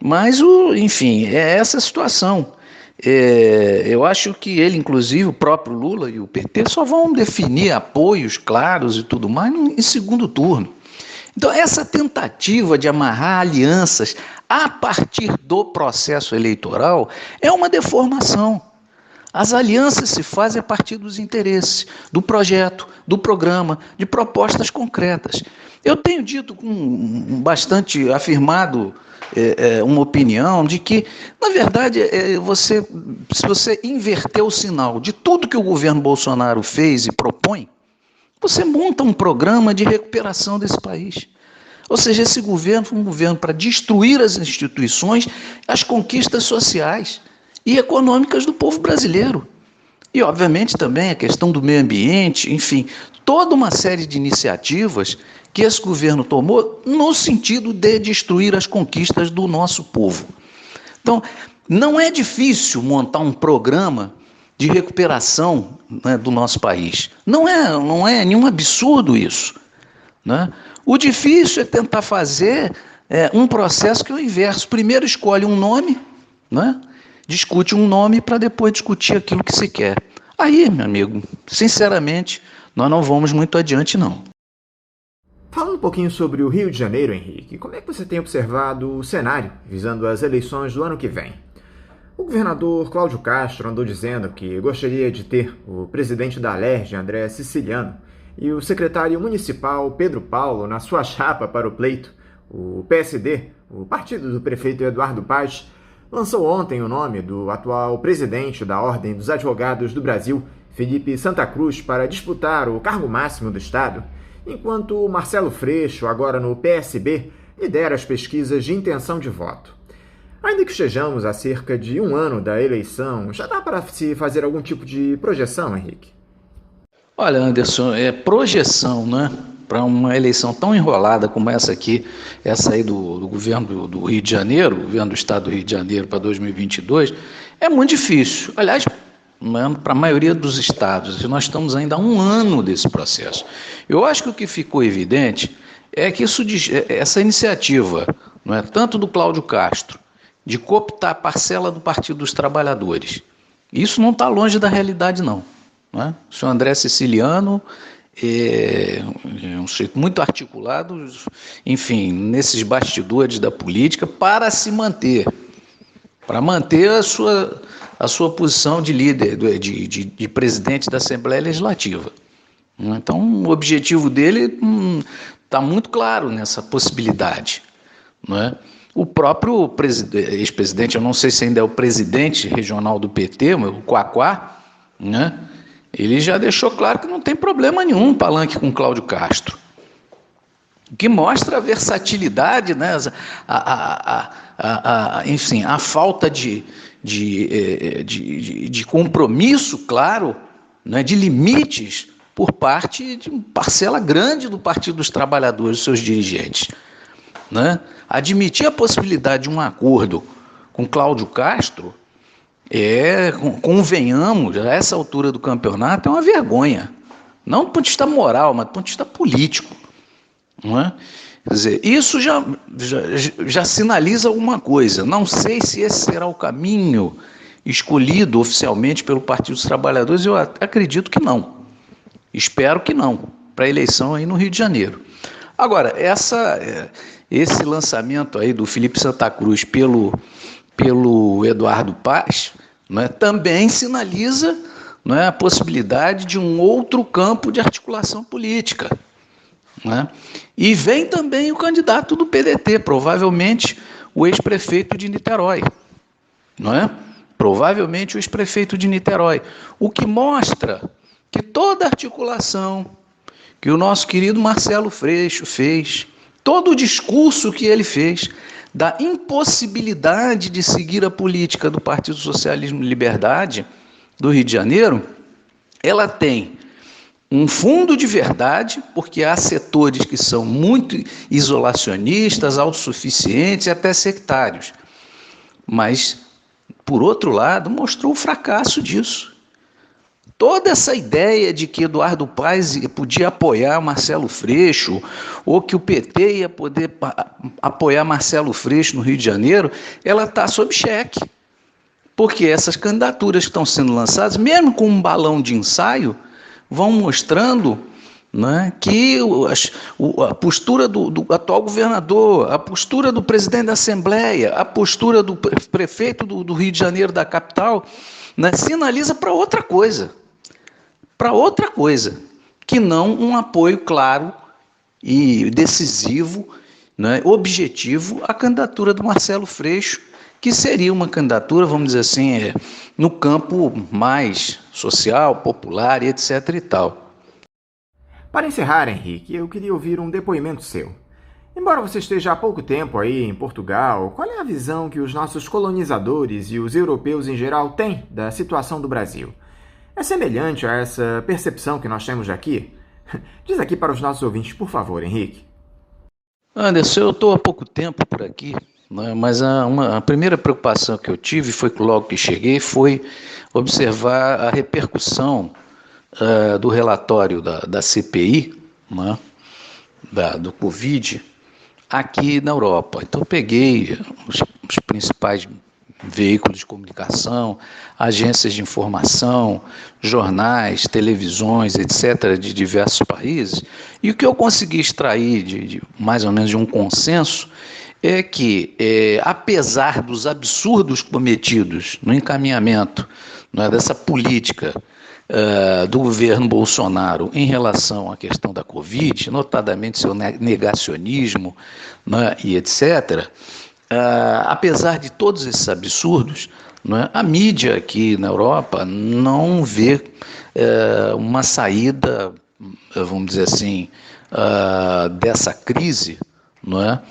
S5: Mas, enfim, é essa a situação. Eu acho que ele, inclusive, o próprio Lula e o PT, só vão definir apoios claros e tudo mais em segundo turno. Então, essa tentativa de amarrar alianças a partir do processo eleitoral é uma deformação. As alianças se fazem a partir dos interesses, do projeto, do programa, de propostas concretas. Eu tenho dito com bastante afirmado uma opinião de que, na verdade, se você inverter o sinal de tudo que o governo Bolsonaro fez e propõe, você monta um programa de recuperação desse país. Ou seja, esse governo foi um governo para destruir as instituições, as conquistas sociais e econômicas do povo brasileiro. E, obviamente, também a questão do meio ambiente, enfim, toda uma série de iniciativas que esse governo tomou no sentido de destruir as conquistas do nosso povo. Então, não é difícil montar um programa de recuperação, né, do nosso país. Não é nenhum absurdo isso, né? O difícil é tentar fazer um processo que é o inverso. Primeiro escolhe um nome, né? Discute um nome para depois discutir aquilo que se quer. Aí, meu amigo, sinceramente, nós não vamos muito adiante, não.
S3: Falando um pouquinho sobre o Rio de Janeiro, Henrique, como é que você tem observado o cenário visando as eleições do ano que vem? O governador Cláudio Castro andou dizendo que gostaria de ter o presidente da Alerj, André Siciliano, e o secretário municipal Pedro Paulo na sua chapa para o pleito. O PSD, o partido do prefeito Eduardo Paes, lançou ontem o nome do atual presidente da Ordem dos Advogados do Brasil, Felipe Santa Cruz, para disputar o cargo máximo do Estado, enquanto Marcelo Freixo, agora no PSB, lidera as pesquisas de intenção de voto. Ainda que estejamos a cerca de um ano da eleição, já dá para se fazer algum tipo de projeção, Henrique?
S5: Olha, Anderson, projeção, né, para uma eleição tão enrolada como essa aqui, essa aí do governo do Rio de Janeiro, governo do Estado do Rio de Janeiro para 2022, é muito difícil. Aliás, para a maioria dos estados, nós estamos ainda há um ano desse processo. Eu acho que o que ficou evidente é que essa iniciativa, não é, tanto do Cláudio Castro, de cooptar a parcela do Partido dos Trabalhadores, isso não está longe da realidade, não. O senhor André Siciliano é um sujeito muito articulado, enfim, nesses bastidores da política, para se manter, para manter a sua posição de líder, de presidente da Assembleia Legislativa. Então, o objetivo dele está muito claro nessa possibilidade, não é? O próprio ex-presidente, eu não sei se ainda é o presidente regional do PT, o Quaquá, né? Ele já deixou claro que não tem problema nenhum palanque com Cláudio Castro, o que mostra a versatilidade, né? Enfim, a falta de compromisso claro, né? De limites por parte de uma parcela grande do Partido dos Trabalhadores, seus dirigentes, né? Admitir a possibilidade de um acordo com Cláudio Castro convenhamos, a essa altura do campeonato, é uma vergonha. Não do ponto de vista moral, mas do ponto de vista político. não é? Quer dizer, isso já sinaliza alguma coisa. Não sei se esse será o caminho escolhido oficialmente pelo Partido dos Trabalhadores, eu acredito que não. Espero que não, para a eleição aí no Rio de Janeiro. Agora, esse lançamento aí do Felipe Santa Cruz pelo Eduardo Paes, né, também sinaliza, né, a possibilidade de um outro campo de articulação política. Né? E vem também o candidato do PDT, provavelmente o ex-prefeito de Niterói. Não é? Provavelmente o ex-prefeito de Niterói. O que mostra que toda a articulação que o nosso querido Marcelo Freixo fez, todo o discurso que ele fez, da impossibilidade de seguir a política do Partido Socialismo e Liberdade do Rio de Janeiro, ela tem um fundo de verdade, porque há setores que são muito isolacionistas, autossuficientes e até sectários. Mas, por outro lado, mostrou o fracasso disso. Toda essa ideia de que Eduardo Paes podia apoiar Marcelo Freixo, ou que o PT ia poder apoiar Marcelo Freixo no Rio de Janeiro, ela está sob cheque. Porque essas candidaturas que estão sendo lançadas, mesmo com um balão de ensaio, vão mostrando, né, que a postura do atual governador, a postura do presidente da Assembleia, a postura do prefeito do Rio de Janeiro, da capital, né, sinaliza para outra coisa, que não um apoio claro e decisivo, né, objetivo à candidatura do Marcelo Freixo, que seria uma candidatura, vamos dizer assim, no campo mais social, popular e etc. e tal.
S3: Para encerrar, Henrique, eu queria ouvir um depoimento seu. Embora você esteja há pouco tempo aí em Portugal, qual é a visão que os nossos colonizadores e os europeus em geral têm da situação do Brasil? É semelhante a essa percepção que nós temos aqui? Diz aqui para os nossos ouvintes, por favor, Henrique.
S5: Anderson, eu estou há pouco tempo por aqui, né, mas a primeira preocupação que eu tive foi que logo que cheguei foi observar a repercussão do relatório da CPI, né, do Covid, aqui na Europa. Então eu peguei os principais veículos de comunicação, agências de informação, jornais, televisões, etc., de diversos países, e o que eu consegui extrair de mais ou menos de um consenso é que, apesar dos absurdos cometidos no encaminhamento, né, dessa política do governo Bolsonaro em relação à questão da Covid, notadamente seu negacionismo, né, e etc., apesar de todos esses absurdos, né, a mídia aqui na Europa não vê uma saída, vamos dizer assim, dessa crise, não é,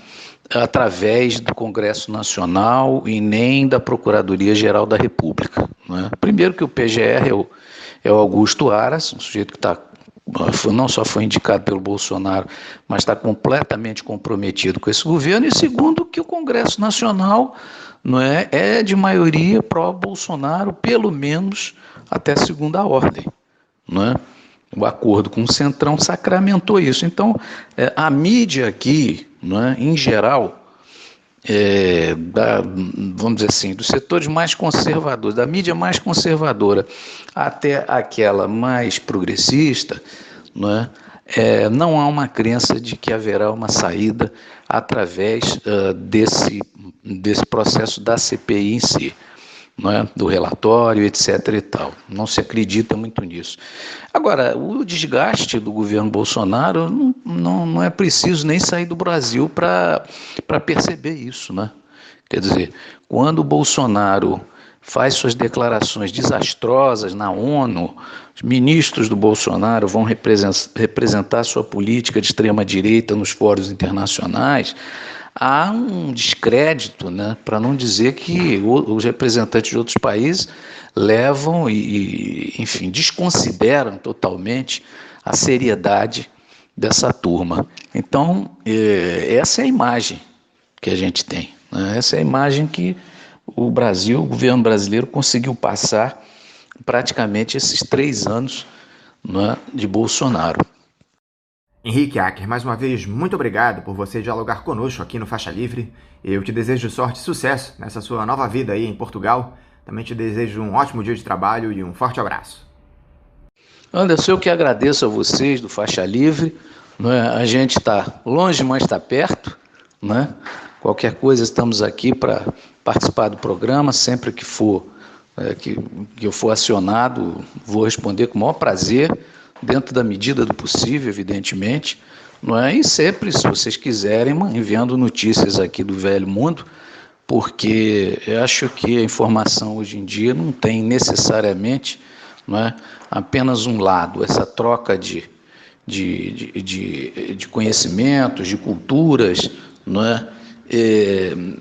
S5: através do Congresso Nacional e nem da Procuradoria-Geral da República. Não é? Primeiro que o PGR é o Augusto Aras, um sujeito que não só foi indicado pelo Bolsonaro, mas está completamente comprometido com esse governo, e segundo que o Congresso Nacional não é de maioria pró-Bolsonaro, pelo menos até segunda ordem. Não é? O acordo com o Centrão sacramentou isso. Então, a mídia aqui, não é, em geral, vamos dizer assim, dos setores mais conservadores, da mídia mais conservadora até aquela mais progressista, não é? Não há uma crença de que haverá uma saída através desse processo da CPI em si, não é? Do relatório, etc. e tal. Não se acredita muito nisso. Agora, o desgaste do governo Bolsonaro, não é preciso nem sair do Brasil para perceber isso, né? Quer dizer, quando o Bolsonaro faz suas declarações desastrosas na ONU, os ministros do Bolsonaro vão representar sua política de extrema-direita nos fóruns internacionais, há um descrédito, né, para não dizer que os representantes de outros países levam enfim, desconsideram totalmente a seriedade dessa turma. Então, essa é a imagem que a gente tem, né? Essa é a imagem que o governo brasileiro conseguiu passar praticamente esses 3 anos, né, de Bolsonaro.
S3: Henrique Acker, mais uma vez, muito obrigado por você dialogar conosco aqui no Faixa Livre. Eu te desejo sorte e sucesso nessa sua nova vida aí em Portugal. Também te desejo um ótimo dia de trabalho e um forte abraço.
S5: Anderson, eu que agradeço a vocês do Faixa Livre. A gente está longe, mas está perto. Qualquer coisa, estamos aqui para participar do programa. Sempre que eu for acionado, vou responder com o maior prazer, dentro da medida do possível, evidentemente. E sempre, se vocês quiserem, enviando notícias aqui do velho mundo, porque eu acho que a informação hoje em dia não tem necessariamente apenas um lado, essa troca de conhecimentos, de culturas,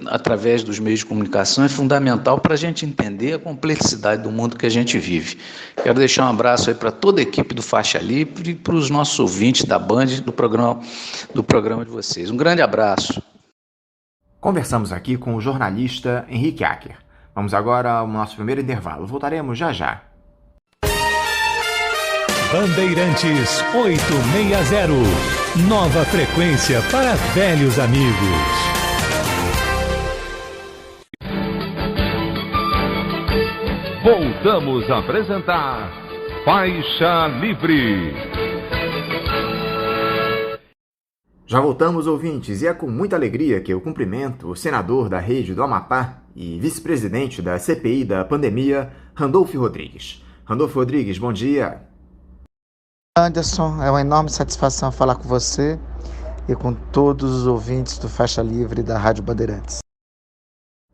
S5: através dos meios de comunicação é fundamental para a gente entender a complexidade do mundo que a gente vive. Quero deixar um abraço aí para toda a equipe do Faixa Livre e para os nossos ouvintes da Band, do programa de vocês. Um grande abraço.
S3: Conversamos aqui com o jornalista Henrique Acker. Vamos agora ao nosso primeiro intervalo. Voltaremos já já.
S4: Bandeirantes 860. Nova frequência para velhos amigos.
S1: Voltamos a apresentar Faixa Livre.
S3: Já voltamos, ouvintes, e é com muita alegria que eu cumprimento o senador da Rede do Amapá e vice-presidente da CPI da pandemia, Randolfo Rodrigues. Randolfo Rodrigues, bom dia.
S6: Anderson, é uma enorme satisfação falar com você e com todos os ouvintes do Faixa Livre da Rádio Bandeirantes.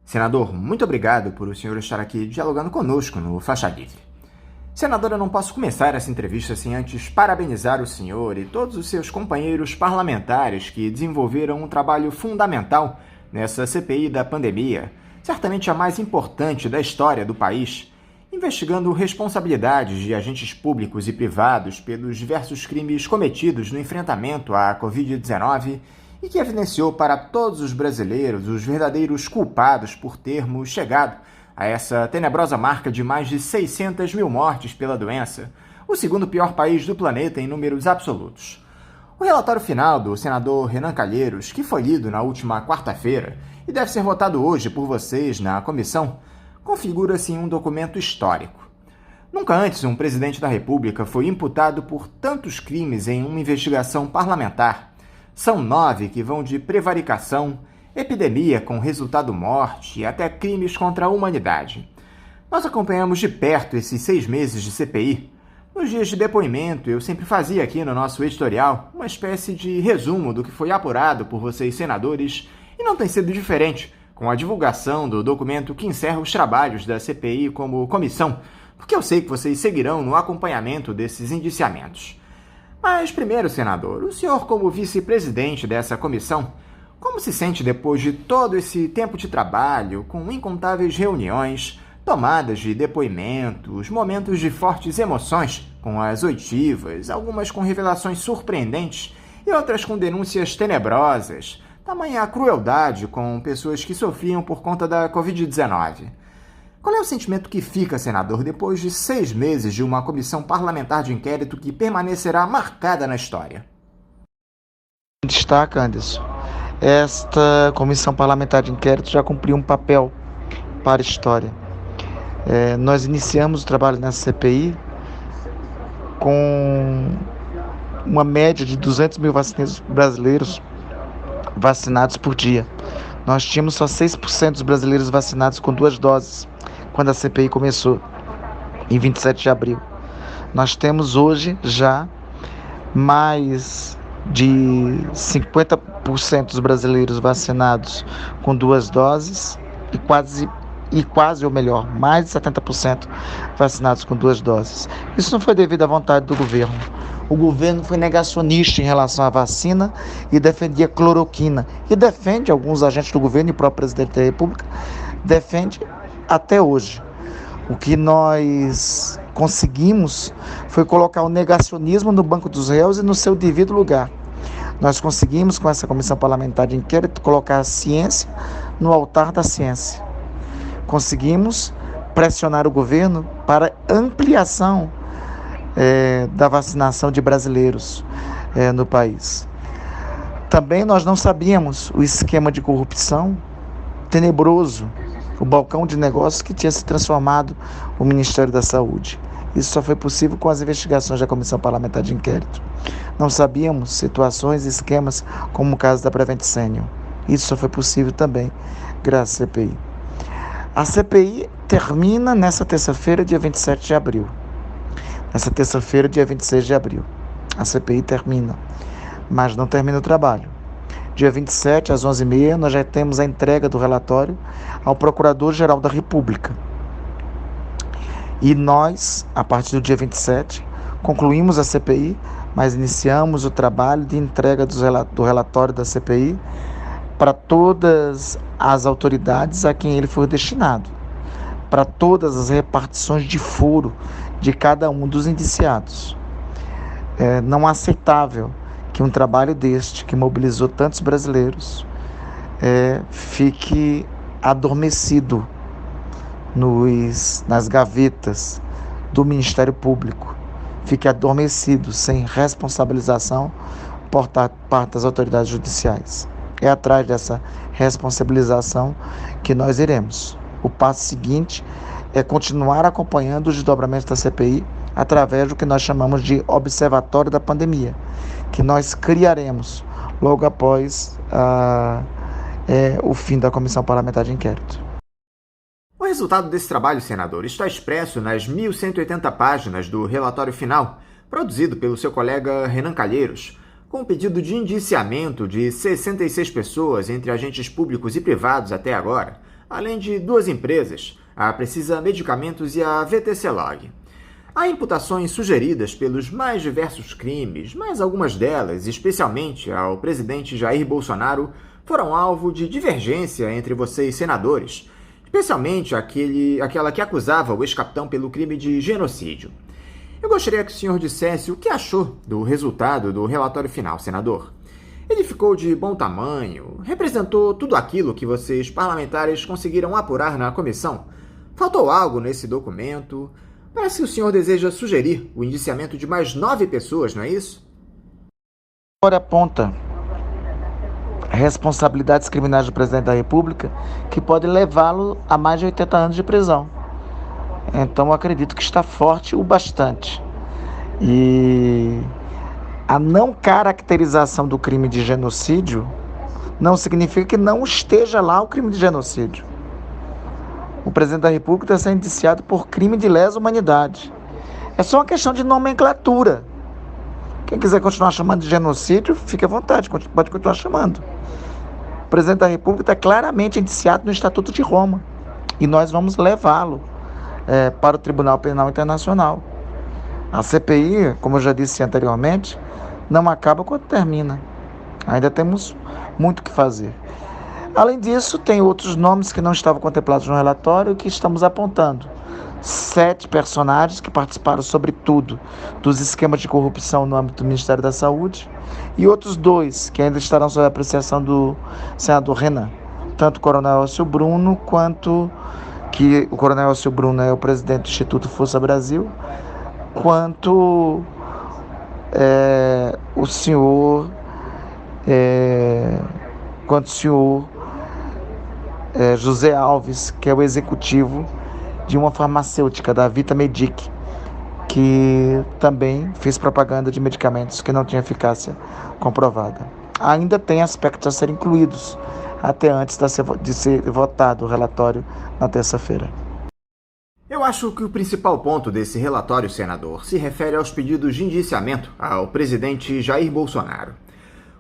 S3: Senador, muito obrigado por o senhor estar aqui dialogando conosco no Faixa Livre. Senador, eu não posso começar essa entrevista sem antes parabenizar o senhor e todos os seus companheiros parlamentares que desenvolveram um trabalho fundamental nessa CPI da pandemia, certamente a mais importante da história do país, investigando responsabilidades de agentes públicos e privados pelos diversos crimes cometidos no enfrentamento à Covid-19 e que evidenciou para todos os brasileiros os verdadeiros culpados por termos chegado a essa tenebrosa marca de mais de 600 mil mortes pela doença, o segundo pior país do planeta em números absolutos. O relatório final do senador Renan Calheiros, que foi lido na última quarta-feira e deve ser votado hoje por vocês na comissão, configura-se um documento histórico. Nunca antes um presidente da República foi imputado por tantos crimes em uma investigação parlamentar. São 9 que vão de prevaricação, epidemia com resultado morte e até crimes contra a humanidade. Nós acompanhamos de perto esses 6 meses de CPI. Nos dias de depoimento, eu sempre fazia aqui no nosso editorial uma espécie de resumo do que foi apurado por vocês, senadores, e não tem sido diferente com a divulgação do documento que encerra os trabalhos da CPI como comissão, porque eu sei que vocês seguirão no acompanhamento desses indiciamentos. Mas primeiro, senador, o senhor como vice-presidente dessa comissão, como se sente depois de todo esse tempo de trabalho, com incontáveis reuniões, tomadas de depoimentos, momentos de fortes emoções com as oitivas, algumas com revelações surpreendentes e outras com denúncias tenebrosas, tamanha crueldade com pessoas que sofriam por conta da Covid-19. Qual é o sentimento que fica, senador, depois de 6 meses de uma comissão parlamentar de inquérito que permanecerá marcada na história?
S6: Destaca, Anderson, esta comissão parlamentar de inquérito já cumpriu um papel para a história. Nós iniciamos o trabalho nessa CPI com uma média de 200 mil brasileiros vacinados por dia. Nós tínhamos só 6% dos brasileiros vacinados com 2 doses quando a CPI começou, em 27 de abril. Nós temos hoje já mais de 50% dos brasileiros vacinados com 2 doses ou melhor, mais de 70% vacinados com 2 doses. Isso não foi devido à vontade do governo. O governo foi negacionista em relação à vacina e defendia cloroquina. E defende, alguns agentes do governo e o próprio presidente da República, defende até hoje. O que nós conseguimos foi colocar o negacionismo no banco dos réus e no seu devido lugar. Nós conseguimos, com essa comissão parlamentar de inquérito, colocar a ciência no altar da ciência. Conseguimos pressionar o governo para ampliação da vacinação de brasileiros. no país. Também nós não sabíamos o esquema de corrupção tenebroso, o balcão de negócios que tinha se transformado o Ministério da Saúde. Isso só foi possível com as investigações da Comissão Parlamentar de Inquérito. Não sabíamos situações e esquemas como o caso da Prevent Senior. Isso só foi possível também graças à CPI. A CPI termina nessa terça-feira, dia 27 de abril. Nessa terça-feira, dia 26 de abril. A CPI termina, mas não termina o trabalho. Dia 27, às 11h30, nós já temos a entrega do relatório ao Procurador-Geral da República. E nós, a partir do dia 27, concluímos a CPI, mas iniciamos o trabalho de entrega do relatório da CPI para todas as autoridades a quem ele for destinado, para todas as repartições de foro de cada um dos indiciados. Não é aceitável que um trabalho deste, que mobilizou tantos brasileiros, fique adormecido nas gavetas do Ministério Público, fique adormecido, sem responsabilização por parte das autoridades judiciais. É atrás dessa responsabilização que nós iremos. O passo seguinte é continuar acompanhando os desdobramentos da CPI através do que nós chamamos de Observatório da Pandemia, que nós criaremos logo após o fim da Comissão Parlamentar de Inquérito.
S3: O resultado desse trabalho, senador, está expresso nas 1.180 páginas do relatório final, produzido pelo seu colega Renan Calheiros, com o pedido de indiciamento de 66 pessoas entre agentes públicos e privados até agora, além de 2 empresas, a Precisa Medicamentos e a VTC Log. Há imputações sugeridas pelos mais diversos crimes, mas algumas delas, especialmente ao presidente Jair Bolsonaro, foram alvo de divergência entre vocês, senadores, especialmente aquela que acusava o ex-capitão pelo crime de genocídio. Eu gostaria que o senhor dissesse o que achou do resultado do relatório final, senador. Ele ficou de bom tamanho? Representou tudo aquilo que vocês, parlamentares, conseguiram apurar na comissão? Faltou algo nesse documento? Parece que o senhor deseja sugerir o indiciamento de mais 9 pessoas, não é isso?
S6: Agora aponta responsabilidades criminais do presidente da República que podem levá-lo a mais de 80 anos de prisão. Então, acredito que está forte o bastante. E a não caracterização do crime de genocídio não significa que não esteja lá o crime de genocídio. O presidente da República está sendo indiciado por crime de lesa humanidade. É só uma questão de nomenclatura. Quem quiser continuar chamando de genocídio, fique à vontade, pode continuar chamando. O presidente da República está claramente indiciado no Estatuto de Roma. E nós vamos levá-lo para o Tribunal Penal Internacional. A CPI, como eu já disse anteriormente, não acaba quando termina. Ainda temos muito o que fazer. Além disso, tem outros nomes que não estavam contemplados no relatório e que estamos apontando. 7 personagens que participaram, sobretudo, dos esquemas de corrupção no âmbito do Ministério da Saúde e outros 2 que ainda estarão sob a apreciação do senador Renan. Tanto o Coronel Elcio Bruno, quanto que o Coronel Elcio Bruno é o presidente do Instituto Força Brasil, quanto o senhor José Alves, que é o executivo de uma farmacêutica, da Vita Medic, que também fez propaganda de medicamentos que não tinham eficácia comprovada. Ainda tem aspectos a serem incluídos até antes de ser votado o relatório na terça-feira.
S3: Eu acho que o principal ponto desse relatório, senador, se refere aos pedidos de indiciamento ao presidente Jair Bolsonaro.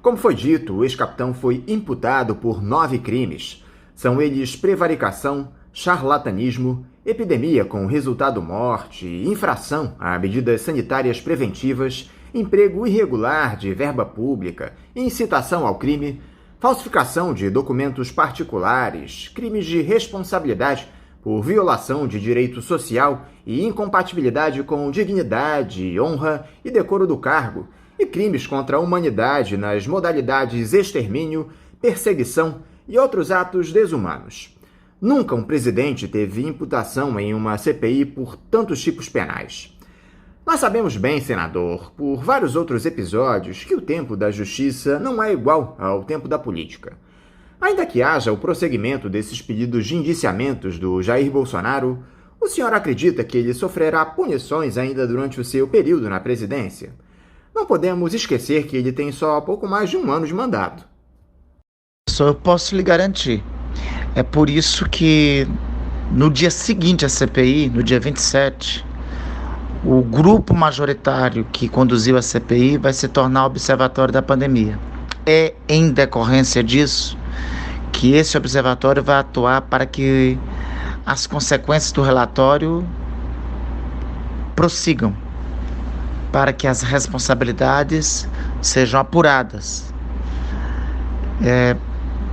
S3: Como foi dito, o ex-capitão foi imputado por 9 crimes. São eles prevaricação, charlatanismo, epidemia com resultado morte, infração a medidas sanitárias preventivas, emprego irregular de verba pública, incitação ao crime, falsificação de documentos particulares, crimes de responsabilidade por violação de direito social e incompatibilidade com dignidade, honra e decoro do cargo, e crimes contra a humanidade nas modalidades extermínio, perseguição e outros atos desumanos. Nunca um presidente teve imputação em uma CPI por tantos tipos penais. Nós sabemos bem, senador, por vários outros episódios, que o tempo da justiça não é igual ao tempo da política. Ainda que haja o prosseguimento desses pedidos de indiciamentos do Jair Bolsonaro, o senhor acredita que ele sofrerá punições ainda durante o seu período na presidência? Não podemos esquecer que ele tem só pouco mais de 1 ano de mandato.
S6: Só eu posso lhe garantir. É por isso que no dia seguinte à CPI, no dia 27, o grupo majoritário que conduziu a CPI vai se tornar o Observatório da Pandemia. É em decorrência disso que esse observatório vai atuar para que as consequências do relatório prossigam, para que as responsabilidades sejam apuradas.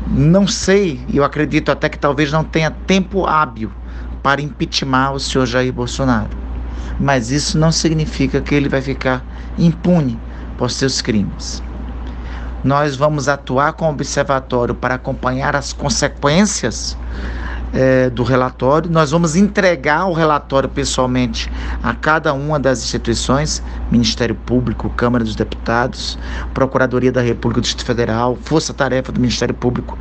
S6: Não sei, e eu acredito até que talvez não tenha tempo hábil para impeachment o senhor Jair Bolsonaro. Mas isso não significa que ele vai ficar impune por seus crimes. Nós vamos atuar com o observatório para acompanhar as consequências do relatório. Nós vamos entregar o relatório pessoalmente a cada uma das instituições, Ministério Público, Câmara dos Deputados, Procuradoria da República do Distrito Federal, Força Tarefa do Ministério Público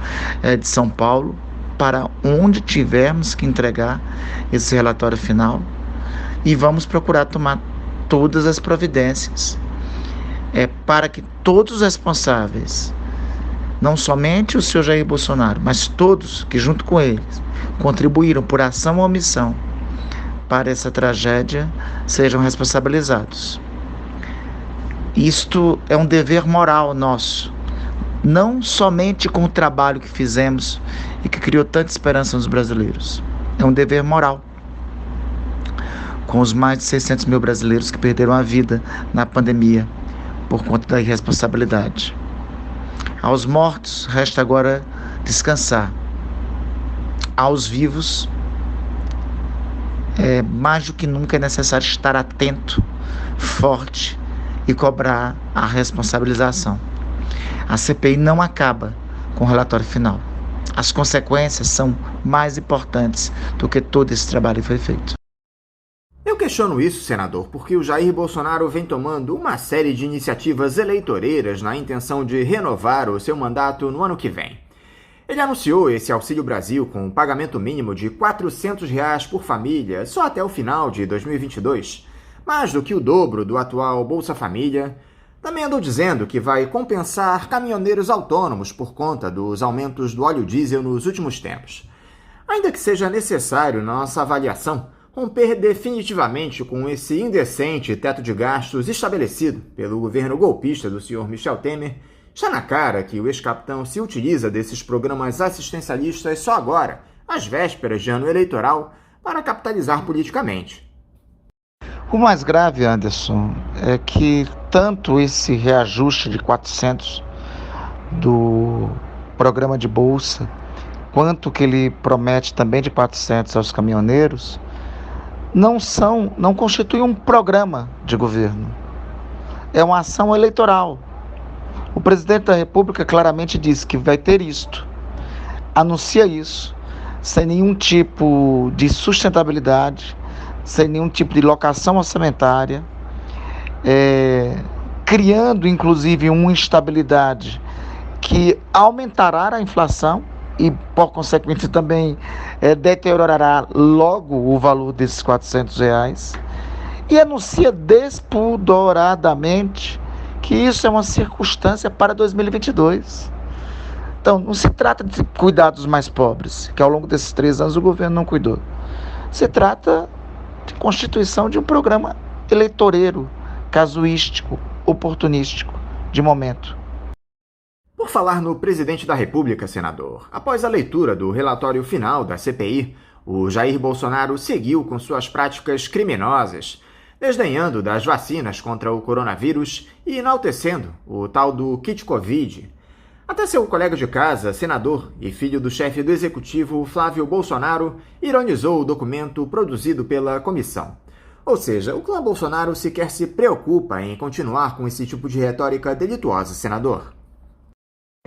S6: de São Paulo, para onde tivermos que entregar esse relatório final, e vamos procurar tomar todas as providências para que todos os responsáveis, não somente o senhor Jair Bolsonaro, mas todos que junto com eles contribuíram por ação ou omissão para essa tragédia, sejam responsabilizados. Isto é um dever moral nosso, não somente com o trabalho que fizemos e que criou tanta esperança nos brasileiros. É um dever moral com os mais de 600 mil brasileiros que perderam a vida na pandemia por conta da irresponsabilidade. Aos mortos, resta agora descansar. Aos vivos, mais do que nunca é necessário estar atento, forte e cobrar a responsabilização. A CPI não acaba com o relatório final. As consequências são mais importantes do que todo esse trabalho que foi feito.
S3: Eu questiono isso, senador, porque o Jair Bolsonaro vem tomando uma série de iniciativas eleitoreiras na intenção de renovar o seu mandato no ano que vem. Ele anunciou esse Auxílio Brasil com um pagamento mínimo de R$ 400 por família só até o final de 2022, mais do que o dobro do atual Bolsa Família. Também andou dizendo que vai compensar caminhoneiros autônomos por conta dos aumentos do óleo diesel nos últimos tempos. Ainda que seja necessário, na nossa avaliação, romper definitivamente com esse indecente teto de gastos estabelecido pelo governo golpista do senhor Michel Temer, está na cara que o ex-capitão se utiliza desses programas assistencialistas só agora, às vésperas de ano eleitoral, para capitalizar politicamente.
S6: O mais grave, Anderson, é que tanto esse reajuste de 400 do programa de bolsa, quanto que ele promete também de 400 aos caminhoneiros, não constitui um programa de governo. É uma ação eleitoral. O presidente da República claramente disse que vai ter isto, anuncia isso, sem nenhum tipo de sustentabilidade, sem nenhum tipo de locação orçamentária, criando inclusive uma instabilidade que aumentará a inflação e, por consequência, também deteriorará logo o valor desses R$ 400, e anuncia despudoradamente que isso é uma circunstância para 2022. Então, não se trata de cuidar dos mais pobres, que ao longo desses 3 anos o governo não cuidou. Se trata de constituição de um programa eleitoreiro, casuístico, oportunístico, de momento.
S3: Por falar no presidente da República, senador, após a leitura do relatório final da CPI, o Jair Bolsonaro seguiu com suas práticas criminosas, desdenhando das vacinas contra o coronavírus e enaltecendo o tal do kit Covid. Até seu colega de casa, senador e filho do chefe do executivo, Flávio Bolsonaro, ironizou o documento produzido pela comissão. Ou seja, o clã Bolsonaro sequer se preocupa em continuar com esse tipo de retórica delituosa, senador.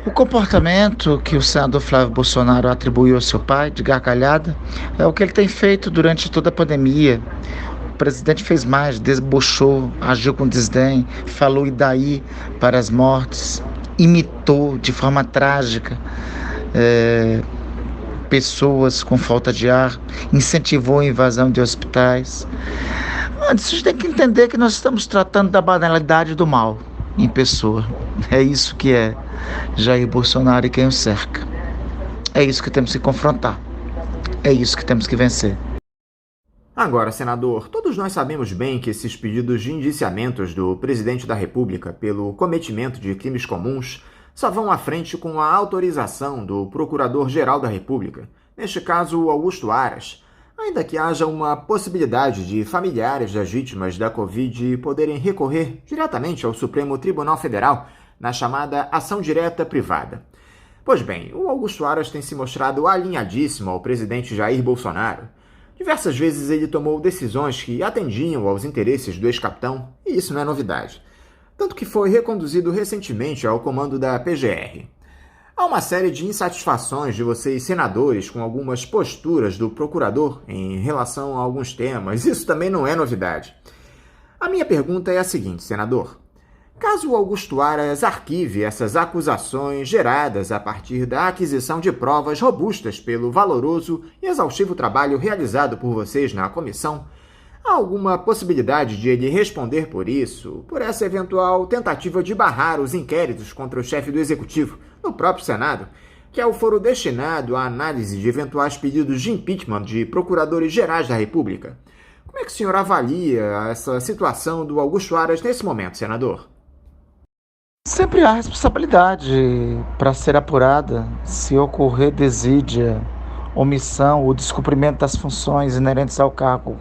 S6: O comportamento que o senador Flávio Bolsonaro atribuiu ao seu pai, de gargalhada, é o que ele tem feito durante toda a pandemia. presidente fez mais, debochou, agiu com desdém, falou "e daí" para as mortes, imitou de forma trágica pessoas com falta de ar, incentivou a invasão de hospitais. Vocês têm que entender que nós estamos tratando da banalidade do mal em pessoa. É isso que é Jair Bolsonaro e quem o cerca. É isso que temos que confrontar. É isso que temos que vencer.
S3: Agora, senador, todos nós sabemos bem que esses pedidos de indiciamentos do presidente da República pelo cometimento de crimes comuns só vão à frente com a autorização do Procurador-Geral da República, neste caso Augusto Aras, ainda que haja uma possibilidade de familiares das vítimas da Covid poderem recorrer diretamente ao Supremo Tribunal Federal na chamada ação direta privada. Pois bem, o Augusto Aras tem se mostrado alinhadíssimo ao presidente Jair Bolsonaro. Diversas vezes ele tomou decisões que atendiam aos interesses do ex-capitão, e isso não é novidade. Tanto que foi reconduzido recentemente ao comando da PGR. Há uma série de insatisfações de vocês, senadores, com algumas posturas do procurador em relação a alguns temas. Isso também não é novidade. A minha pergunta é a seguinte, senador. Caso o Augusto Aras arquive essas acusações geradas a partir da aquisição de provas robustas pelo valoroso e exaustivo trabalho realizado por vocês na comissão, há alguma possibilidade de ele responder por isso, por essa eventual tentativa de barrar os inquéritos contra o chefe do Executivo, no próprio Senado, que é o foro destinado à análise de eventuais pedidos de impeachment de procuradores gerais da República? Como é que o senhor avalia essa situação do Augusto Aras nesse momento, senador?
S6: Sempre há responsabilidade para ser apurada se ocorrer desídia, omissão ou descumprimento das funções inerentes ao cargo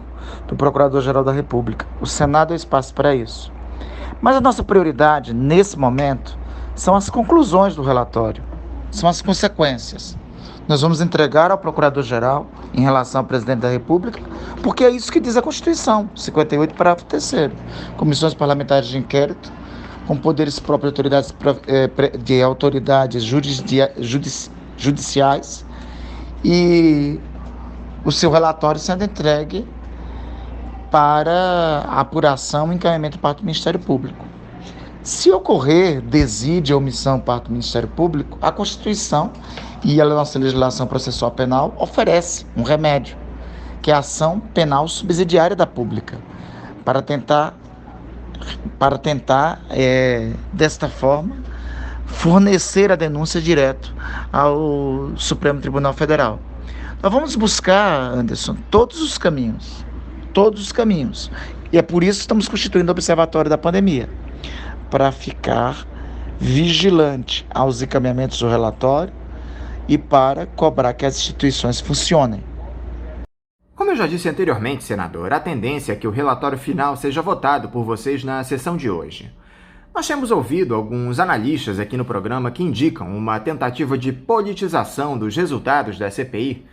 S6: do Procurador-Geral da República. O Senado é o espaço para isso. Mas a nossa prioridade, nesse momento, são as conclusões do relatório, são as consequências. Nós vamos entregar ao Procurador-Geral em relação ao Presidente da República, porque é isso que diz a Constituição, 58, parágrafo 3º. Comissões parlamentares de inquérito, com poderes próprios de autoridades judiciais, e o seu relatório sendo entregue para apuração e encaminhamento para o Ministério Público. Se ocorrer desídia ou omissão parte do Ministério Público, a Constituição e a nossa legislação processual penal oferece um remédio, que é a ação penal subsidiária da pública, para tentar desta forma, fornecer a denúncia direto ao Supremo Tribunal Federal. Nós vamos buscar, Anderson, todos os caminhos, e é por isso que estamos constituindo o Observatório da Pandemia, para ficar vigilante aos encaminhamentos do relatório e para cobrar que as instituições funcionem.
S3: Como eu já disse anteriormente, senador, a tendência é que o relatório final seja votado por vocês na sessão de hoje. Nós temos ouvido alguns analistas aqui no programa que indicam uma tentativa de politização dos resultados da CPI,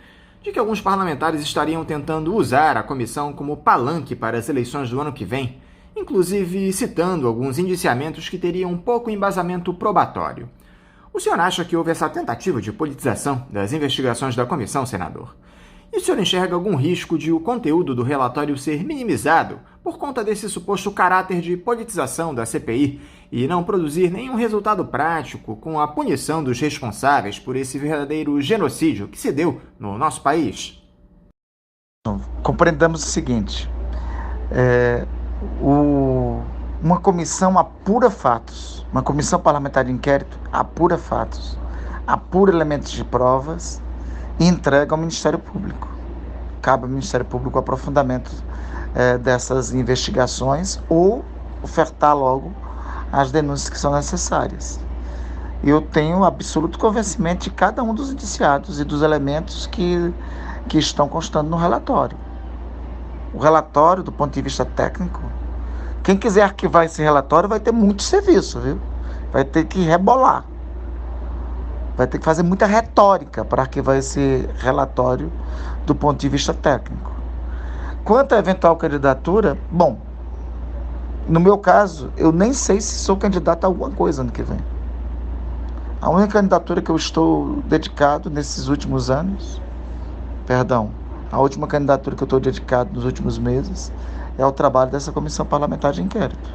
S3: de que alguns parlamentares estariam tentando usar a comissão como palanque para as eleições do ano que vem, inclusive citando alguns indiciamentos que teriam pouco embasamento probatório. O senhor acha que houve essa tentativa de politização das investigações da comissão, senador? E o senhor enxerga algum risco de o conteúdo do relatório ser minimizado por conta desse suposto caráter de politização da CPI e não produzir nenhum resultado prático com a punição dos responsáveis por esse verdadeiro genocídio que se deu no nosso país?
S6: Compreendamos o seguinte, uma comissão apura fatos, uma comissão parlamentar de inquérito apura fatos, apura elementos de provas e entrega ao Ministério Público. Cabe ao Ministério Público o aprofundamento dessas investigações ou ofertar logo as denúncias que são necessárias. Eu tenho absoluto convencimento de cada um dos indiciados e dos elementos que estão constando no relatório. O relatório, do ponto de vista técnico, quem quiser arquivar esse relatório vai ter muito serviço, viu? Vai ter que rebolar. Vai ter que fazer muita retórica para arquivar esse relatório do ponto de vista técnico. Quanto à eventual candidatura, bom, no meu caso, eu nem sei se sou candidato a alguma coisa ano que vem. A única candidatura que eu estou dedicado nesses últimos anos, a última candidatura que eu estou dedicado nos últimos meses é o trabalho dessa comissão parlamentar de inquérito.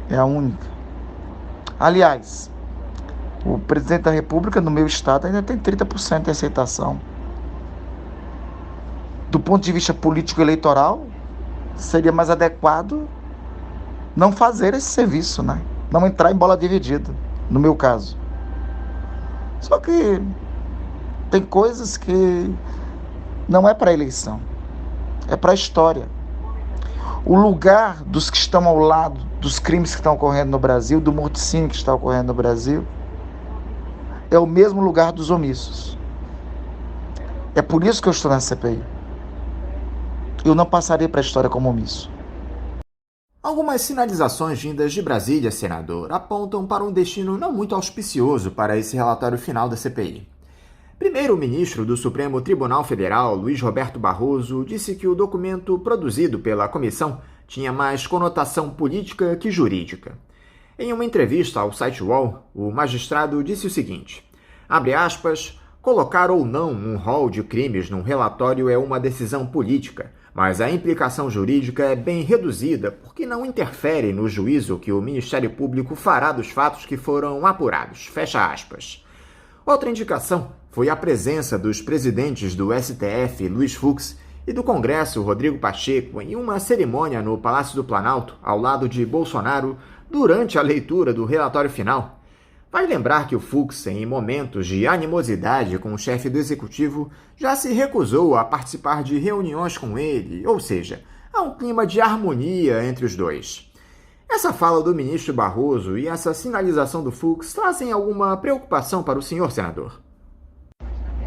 S6: É a única. Aliás, o presidente da República, no meu estado, ainda tem 30% de aceitação. Do ponto de vista político-eleitoral, seria mais adequado não fazer esse serviço, né? Não entrar em bola dividida, no meu caso. Só que tem coisas que não é para eleição, é para a história. O lugar dos que estão ao lado dos crimes que estão ocorrendo no Brasil, do morticínio que está ocorrendo no Brasil, é o mesmo lugar dos omissos. É por isso que eu estou na CPI. Eu não passarei para a história como omisso.
S3: Algumas sinalizações vindas de Brasília, senador, apontam para um destino não muito auspicioso para esse relatório final da CPI. Primeiro, o ministro do Supremo Tribunal Federal, Luiz Roberto Barroso, disse que o documento produzido pela comissão tinha mais conotação política que jurídica. Em uma entrevista ao site UOL, o magistrado disse o seguinte, abre aspas, colocar ou não um rol de crimes num relatório é uma decisão política, mas a implicação jurídica é bem reduzida porque não interfere no juízo que o Ministério Público fará dos fatos que foram apurados. Fecha aspas. Outra indicação foi a presença dos presidentes do STF, Luiz Fux, e do Congresso, Rodrigo Pacheco, em uma cerimônia no Palácio do Planalto, ao lado de Bolsonaro, durante a leitura do relatório final. Vai lembrar que o Fux, em momentos de animosidade com o chefe do Executivo, já se recusou a participar de reuniões com ele, ou seja, há um clima de harmonia entre os dois. Essa fala do ministro Barroso e essa sinalização do Fux trazem alguma preocupação para o senhor, senador?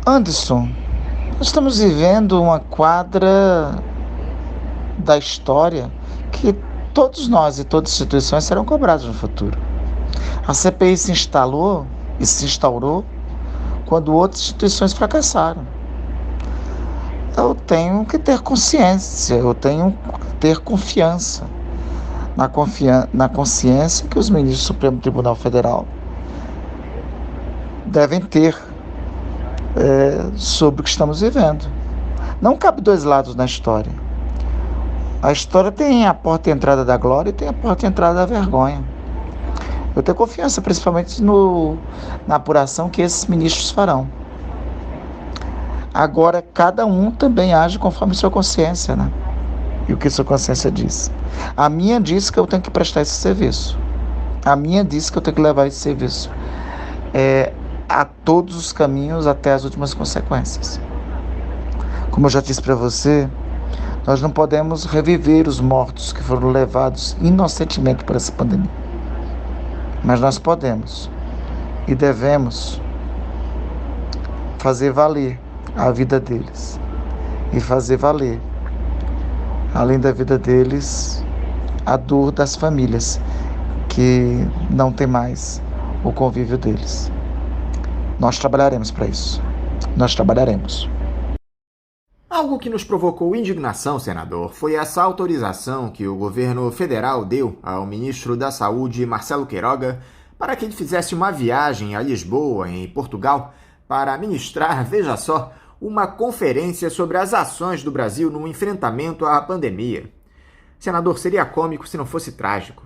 S6: Anderson, nós estamos vivendo uma quadra da história que todos nós e todas as instituições serão cobrados no futuro. A CPI se instalou e se instaurou quando outras instituições fracassaram. Eu tenho que ter consciência, eu tenho que ter confiança na consciência que os ministros do Supremo Tribunal Federal devem ter sobre o que estamos vivendo. Não cabe dois lados na história. A história tem a porta de entrada da glória e tem a porta de entrada da vergonha. Eu tenho confiança principalmente na apuração que esses ministros farão. Agora, cada um também age conforme sua consciência, né? E o que sua consciência diz. A minha diz que eu tenho que prestar esse serviço. A minha diz que eu tenho que levar esse serviço a todos os caminhos até as últimas consequências. Como eu já disse para você, nós não podemos reviver os mortos que foram levados inocentemente por essa pandemia. Mas nós podemos e devemos fazer valer a vida deles e fazer valer, além da vida deles, a dor das famílias que não tem mais o convívio deles. Nós trabalharemos para isso. Nós trabalharemos.
S3: Algo que nos provocou indignação, senador, foi essa autorização que o governo federal deu ao ministro da Saúde, Marcelo Queiroga, para que ele fizesse uma viagem a Lisboa, em Portugal, para ministrar, veja só, uma conferência sobre as ações do Brasil no enfrentamento à pandemia. Senador, seria cômico se não fosse trágico.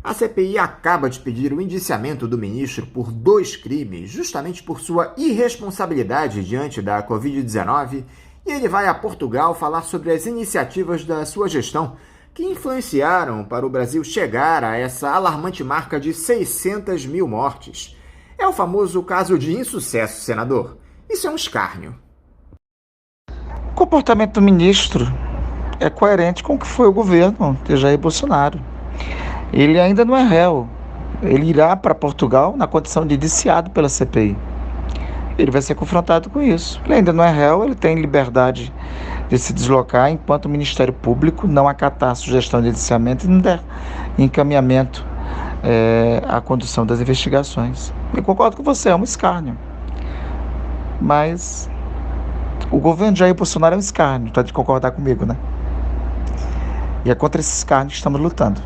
S3: A CPI acaba de pedir o indiciamento do ministro por 2 crimes, justamente por sua irresponsabilidade diante da Covid-19, e ele vai a Portugal falar sobre as iniciativas da sua gestão que influenciaram para o Brasil chegar a essa alarmante marca de 600 mil mortes. É o famoso caso de insucesso, senador. Isso é um escárnio.
S6: O comportamento do ministro é coerente com o que foi o governo de Jair Bolsonaro. Ele ainda não é réu. Ele irá para Portugal na condição de indiciado pela CPI. Ele vai ser confrontado com isso. Ele ainda não é réu, ele tem liberdade de se deslocar enquanto o Ministério Público não acatar a sugestão de indiciamento e não der encaminhamento à condução das investigações. Eu concordo com você, é um escárnio. Mas o governo de Jair Bolsonaro é um escárnio, tá de concordar comigo, né? E é contra esse escárnio que estamos lutando.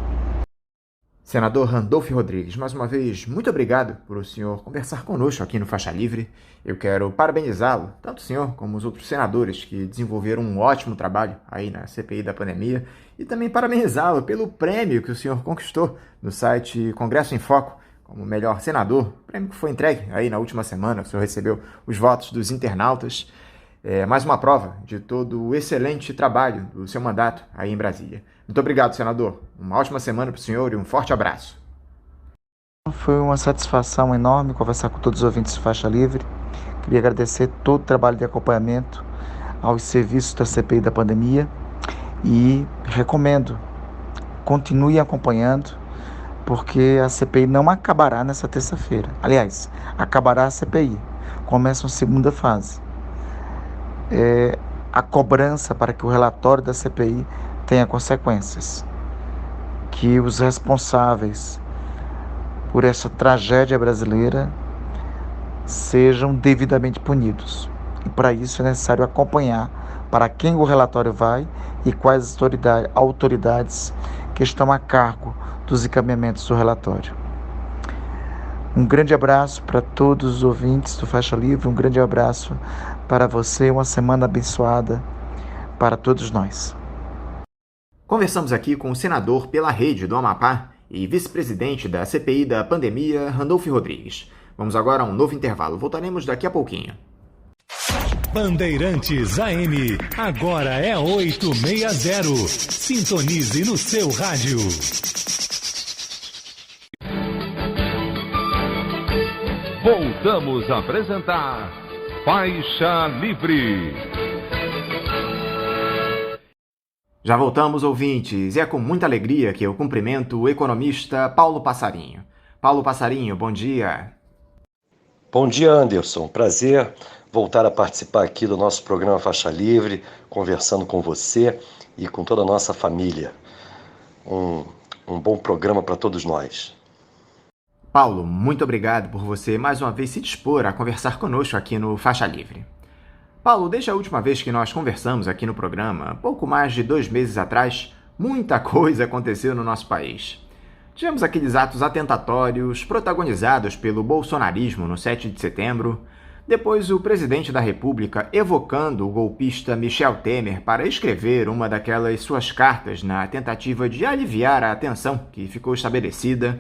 S3: Senador Randolfo Rodrigues, mais uma vez, muito obrigado por o senhor conversar conosco aqui no Faixa Livre. Eu quero parabenizá-lo, tanto o senhor como os outros senadores que desenvolveram um ótimo trabalho aí na CPI da pandemia, e também parabenizá-lo pelo prêmio que o senhor conquistou no site Congresso em Foco como melhor senador, prêmio que foi entregue aí na última semana. O senhor recebeu os votos dos internautas. Mais uma prova de todo o excelente trabalho do seu mandato aí em Brasília. Muito obrigado, senador. Uma ótima semana para o senhor e um forte abraço.
S6: Foi uma satisfação enorme conversar com todos os ouvintes do Faixa Livre. Queria agradecer todo o trabalho de acompanhamento aos serviços da CPI da pandemia e recomendo, continue acompanhando, porque a CPI não acabará nessa terça-feira. Aliás, acabará a CPI. Começa uma segunda fase. A cobrança para que o relatório da CPI tenha consequências. Que os responsáveis por essa tragédia brasileira sejam devidamente punidos. E para isso é necessário acompanhar para quem o relatório vai e quais autoridades que estão a cargo dos encaminhamentos do relatório. Um grande abraço para todos os ouvintes do Faixa Livre, um grande abraço para você, uma semana abençoada para todos nós.
S3: Conversamos aqui com o senador pela Rede do Amapá e vice-presidente da CPI da pandemia, Randolfo Rodrigues. Vamos agora a um novo intervalo. Voltaremos daqui a pouquinho.
S4: Bandeirantes AM, agora é 860. Sintonize no seu rádio.
S1: Voltamos a apresentar Faixa Livre.
S3: Já voltamos, ouvintes, e é com muita alegria que eu cumprimento o economista Paulo Passarinho. Paulo Passarinho, bom dia.
S7: Bom dia, Anderson. Prazer voltar a participar aqui do nosso programa Faixa Livre, conversando com você e com toda a nossa família. Um bom programa para todos nós.
S3: Paulo, muito obrigado por você mais uma vez se dispor a conversar conosco aqui no Faixa Livre. Paulo, desde a última vez que nós conversamos aqui no programa, pouco mais de 2 meses atrás, muita coisa aconteceu no nosso país. Tivemos aqueles atos atentatórios protagonizados pelo bolsonarismo no 7 de setembro, depois o presidente da República evocando o golpista Michel Temer para escrever uma daquelas suas cartas na tentativa de aliviar a tensão que ficou estabelecida.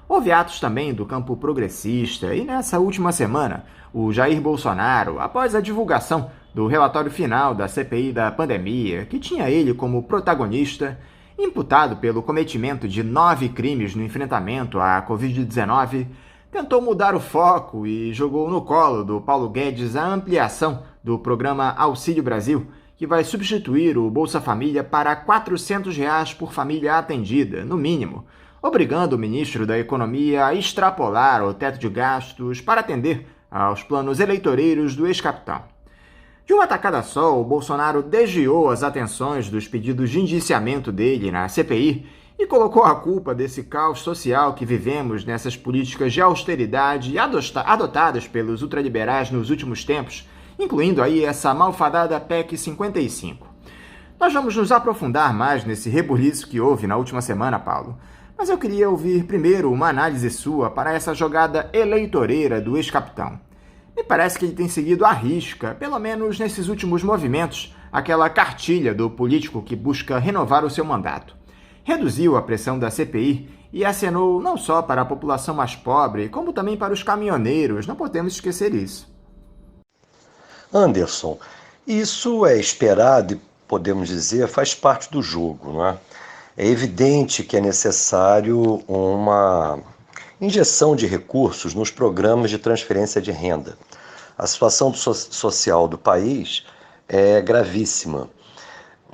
S3: Houve atos também do campo progressista e, nessa última semana, o Jair Bolsonaro, após a divulgação do relatório final da CPI da pandemia, que tinha ele como protagonista, imputado pelo cometimento de 9 crimes no enfrentamento à Covid-19, tentou mudar o foco e jogou no colo do Paulo Guedes a ampliação do programa Auxílio Brasil, que vai substituir o Bolsa Família para R$ 400 por família atendida, no mínimo, obrigando o ministro da Economia a extrapolar o teto de gastos para atender aos planos eleitoreiros do ex-capitão. De uma tacada só, o Bolsonaro desviou as atenções dos pedidos de indiciamento dele na CPI e colocou a culpa desse caos social que vivemos nessas políticas de austeridade adotadas pelos ultraliberais nos últimos tempos, incluindo aí essa malfadada PEC 55. Nós vamos nos aprofundar mais nesse rebuliço que houve na última semana, Paulo. Mas eu queria ouvir primeiro uma análise sua para essa jogada eleitoreira do ex-capitão. Me parece que ele tem seguido à risca, pelo menos nesses últimos movimentos, aquela cartilha do político que busca renovar o seu mandato. Reduziu a pressão da CPI e acenou não só para a população mais pobre, como também para os caminhoneiros, não podemos esquecer isso.
S7: Anderson, isso é esperado e, podemos dizer, faz parte do jogo, não é? É evidente que é necessário uma injeção de recursos nos programas de transferência de renda. A situação social do país é gravíssima.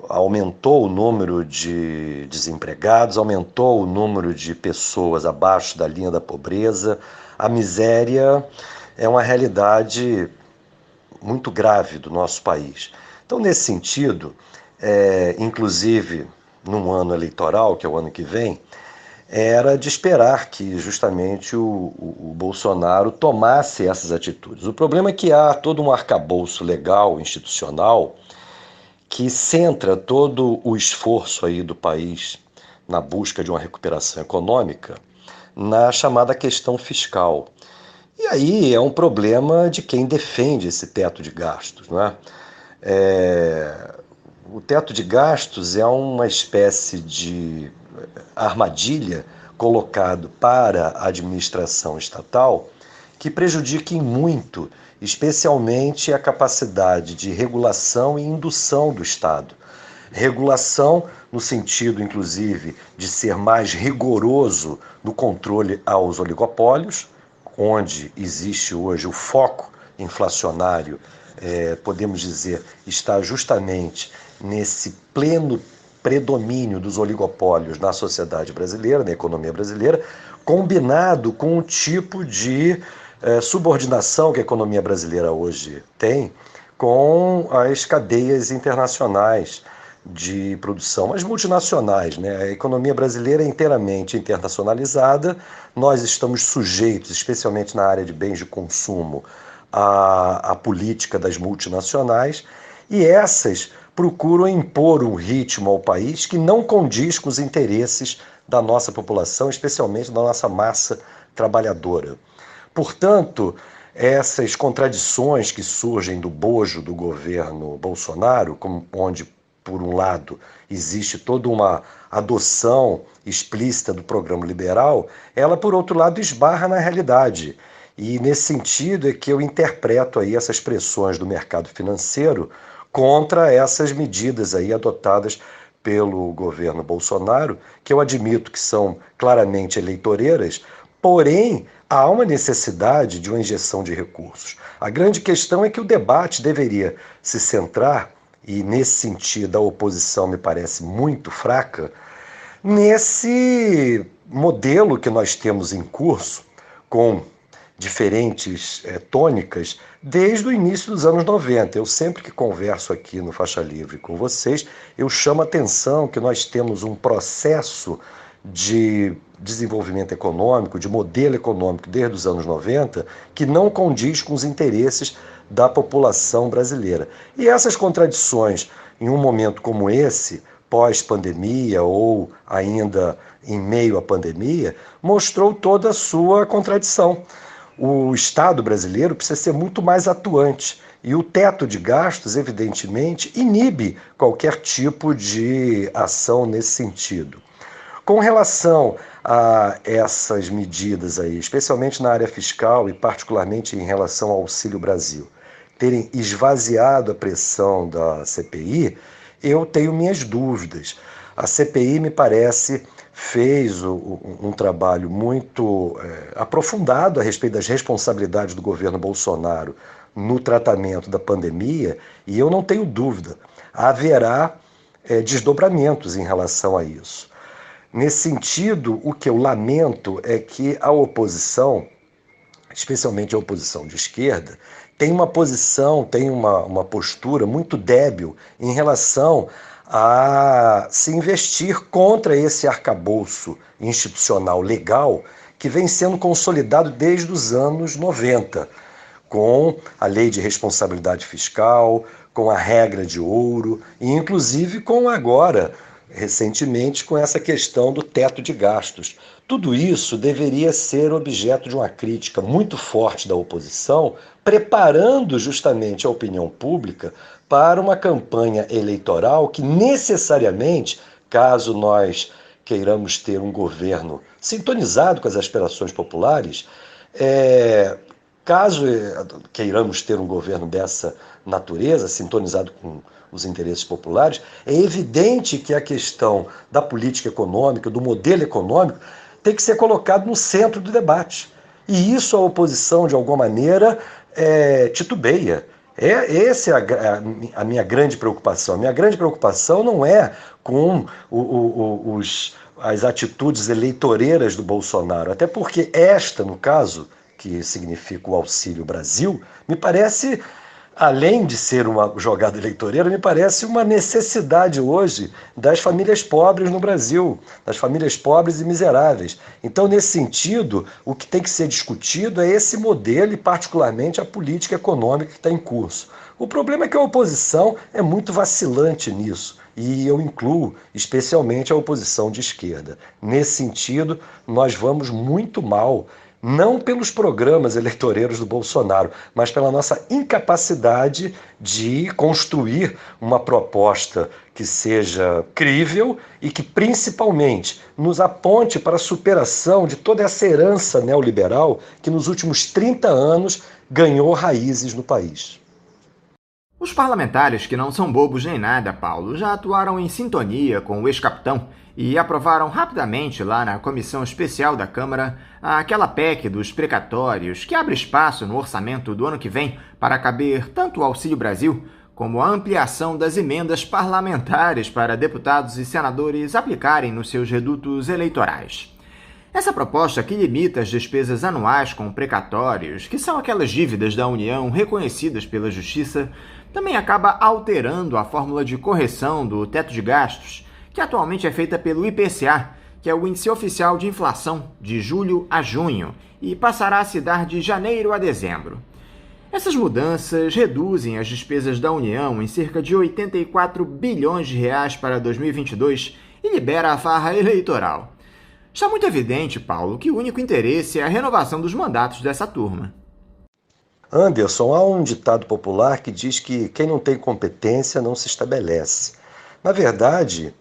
S7: Aumentou o número de desempregados, aumentou o número de pessoas abaixo da linha da pobreza. A miséria é uma realidade muito grave do nosso país. Então, nesse sentido, inclusive num ano eleitoral, que é o ano que vem, era de esperar que justamente o Bolsonaro tomasse essas atitudes. O problema é que há todo um arcabouço legal, institucional, que centra todo o esforço aí do país na busca de uma recuperação econômica, na chamada questão fiscal. E aí é um problema de quem defende esse teto de gastos, não é? O teto de gastos é uma espécie de armadilha colocado para a administração estatal que prejudica em muito, especialmente a capacidade de regulação e indução do Estado. Regulação no sentido, inclusive, de ser mais rigoroso no controle aos oligopólios, onde existe hoje o foco inflacionário, podemos dizer, está justamente nesse pleno predomínio dos oligopólios na sociedade brasileira, na economia brasileira, combinado com o tipo de subordinação que a economia brasileira hoje tem com as cadeias internacionais de produção, as multinacionais, né? A economia brasileira é inteiramente internacionalizada, nós estamos sujeitos, especialmente na área de bens de consumo, à política das multinacionais, e essas procuram impor um ritmo ao país que não condiz com os interesses da nossa população, especialmente da nossa massa trabalhadora. Portanto, essas contradições que surgem do bojo do governo Bolsonaro, onde, por um lado, existe toda uma adoção explícita do programa liberal, ela, por outro lado, esbarra na realidade. E, nesse sentido, é que eu interpreto aí essas pressões do mercado financeiro contra essas medidas aí adotadas pelo governo Bolsonaro, que eu admito que são claramente eleitoreiras, porém, há uma necessidade de uma injeção de recursos. A grande questão é que o debate deveria se centrar, e nesse sentido a oposição me parece muito fraca, nesse modelo que nós temos em curso, com diferentes tônicas, desde o início dos anos 90. Eu sempre que converso aqui no Faixa Livre com vocês, eu chamo a atenção que nós temos um processo de desenvolvimento econômico, de modelo econômico desde os anos 90, que não condiz com os interesses da população brasileira. E essas contradições, em um momento como esse, pós-pandemia ou ainda em meio à pandemia, mostrou toda a sua contradição. O Estado brasileiro precisa ser muito mais atuante e o teto de gastos, evidentemente, inibe qualquer tipo de ação nesse sentido. Com relação a essas medidas aí, especialmente na área fiscal e particularmente em relação ao Auxílio Brasil, terem esvaziado a pressão da CPI, eu tenho minhas dúvidas. A CPI, me parece, fez um trabalho muito aprofundado a respeito das responsabilidades do governo Bolsonaro no tratamento da pandemia, e eu não tenho dúvida, haverá desdobramentos em relação a isso. Nesse sentido, o que eu lamento é que a oposição, especialmente a oposição de esquerda, tem uma posição, tem uma postura muito débil em relação a se investir contra esse arcabouço institucional legal que vem sendo consolidado desde os anos 90, com a lei de responsabilidade fiscal, com a regra de ouro e inclusive com agora, recentemente, com essa questão do teto de gastos. Tudo isso deveria ser objeto de uma crítica muito forte da oposição, preparando justamente a opinião pública para uma campanha eleitoral que necessariamente, caso nós queiramos ter um governo sintonizado com as aspirações populares, caso queiramos ter um governo dessa natureza, sintonizado com os interesses populares, é evidente que a questão da política econômica, do modelo econômico, tem que ser colocado no centro do debate. E isso a oposição, de alguma maneira, titubeia. Essa é a minha grande preocupação. A minha grande preocupação não é com as atitudes eleitoreiras do Bolsonaro, até porque esta, no caso, que significa o Auxílio Brasil, me parece, além de ser uma jogada eleitoreira, me parece uma necessidade hoje das famílias pobres no Brasil, das famílias pobres e miseráveis. Então, nesse sentido, o que tem que ser discutido é esse modelo e, particularmente, a política econômica que está em curso. O problema é que a oposição é muito vacilante nisso. e eu incluo especialmente a oposição de esquerda. Nesse sentido, nós vamos muito mal, não pelos programas eleitoreiros do Bolsonaro, mas pela nossa incapacidade de construir uma proposta que seja crível e que, principalmente, nos aponte para a superação de toda essa herança neoliberal que, nos últimos 30 anos, ganhou raízes no país.
S3: Os parlamentares, que não são bobos nem nada, Paulo, já atuaram em sintonia com o ex-capitão e aprovaram rapidamente lá na Comissão Especial da Câmara aquela PEC dos precatórios que abre espaço no orçamento do ano que vem para caber tanto o Auxílio Brasil como a ampliação das emendas parlamentares para deputados e senadores aplicarem nos seus redutos eleitorais. Essa proposta, que limita as despesas anuais com precatórios, que são aquelas dívidas da União reconhecidas pela Justiça, também acaba alterando a fórmula de correção do teto de gastos, que atualmente é feita pelo IPCA, que é o Índice Oficial de Inflação, de julho a junho, e passará a se dar de janeiro a dezembro. Essas mudanças reduzem as despesas da União em cerca de 84 bilhões de reais para 2022 e libera a farra eleitoral. Está muito evidente, Paulo, que o único interesse é a renovação dos mandatos dessa turma.
S7: Anderson, há um ditado popular que diz que quem não tem competência não se estabelece. Na verdade,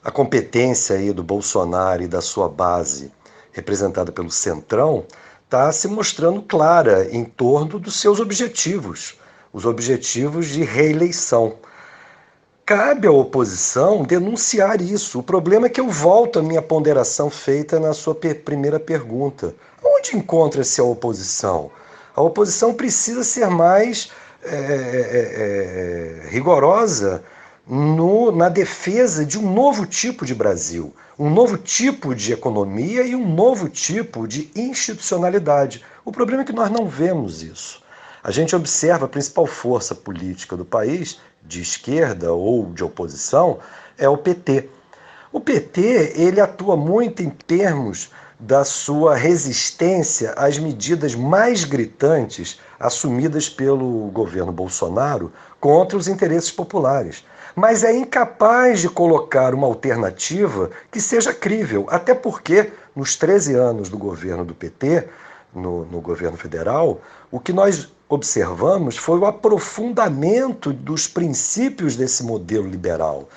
S7: a competência aí do Bolsonaro e da sua base, representada pelo Centrão, está se mostrando clara em torno dos seus objetivos, os objetivos de reeleição. Cabe à oposição denunciar isso. O problema é que eu volto à minha ponderação feita na sua primeira pergunta. Onde encontra-se a oposição? A oposição precisa ser mais rigorosa na defesa de um novo tipo de Brasil, um novo tipo de economia e um novo tipo de institucionalidade. O problema é que nós não vemos isso. A gente observa a principal força política do país, de esquerda ou de oposição, é o PT. O PT, ele atua muito em termos da sua resistência às medidas mais gritantes assumidas pelo governo Bolsonaro contra os interesses populares. Mas é incapaz de colocar uma alternativa que seja crível, até porque, nos 13 anos do governo do PT, no governo federal, o que nós observamos foi o aprofundamento dos princípios desse modelo liberal.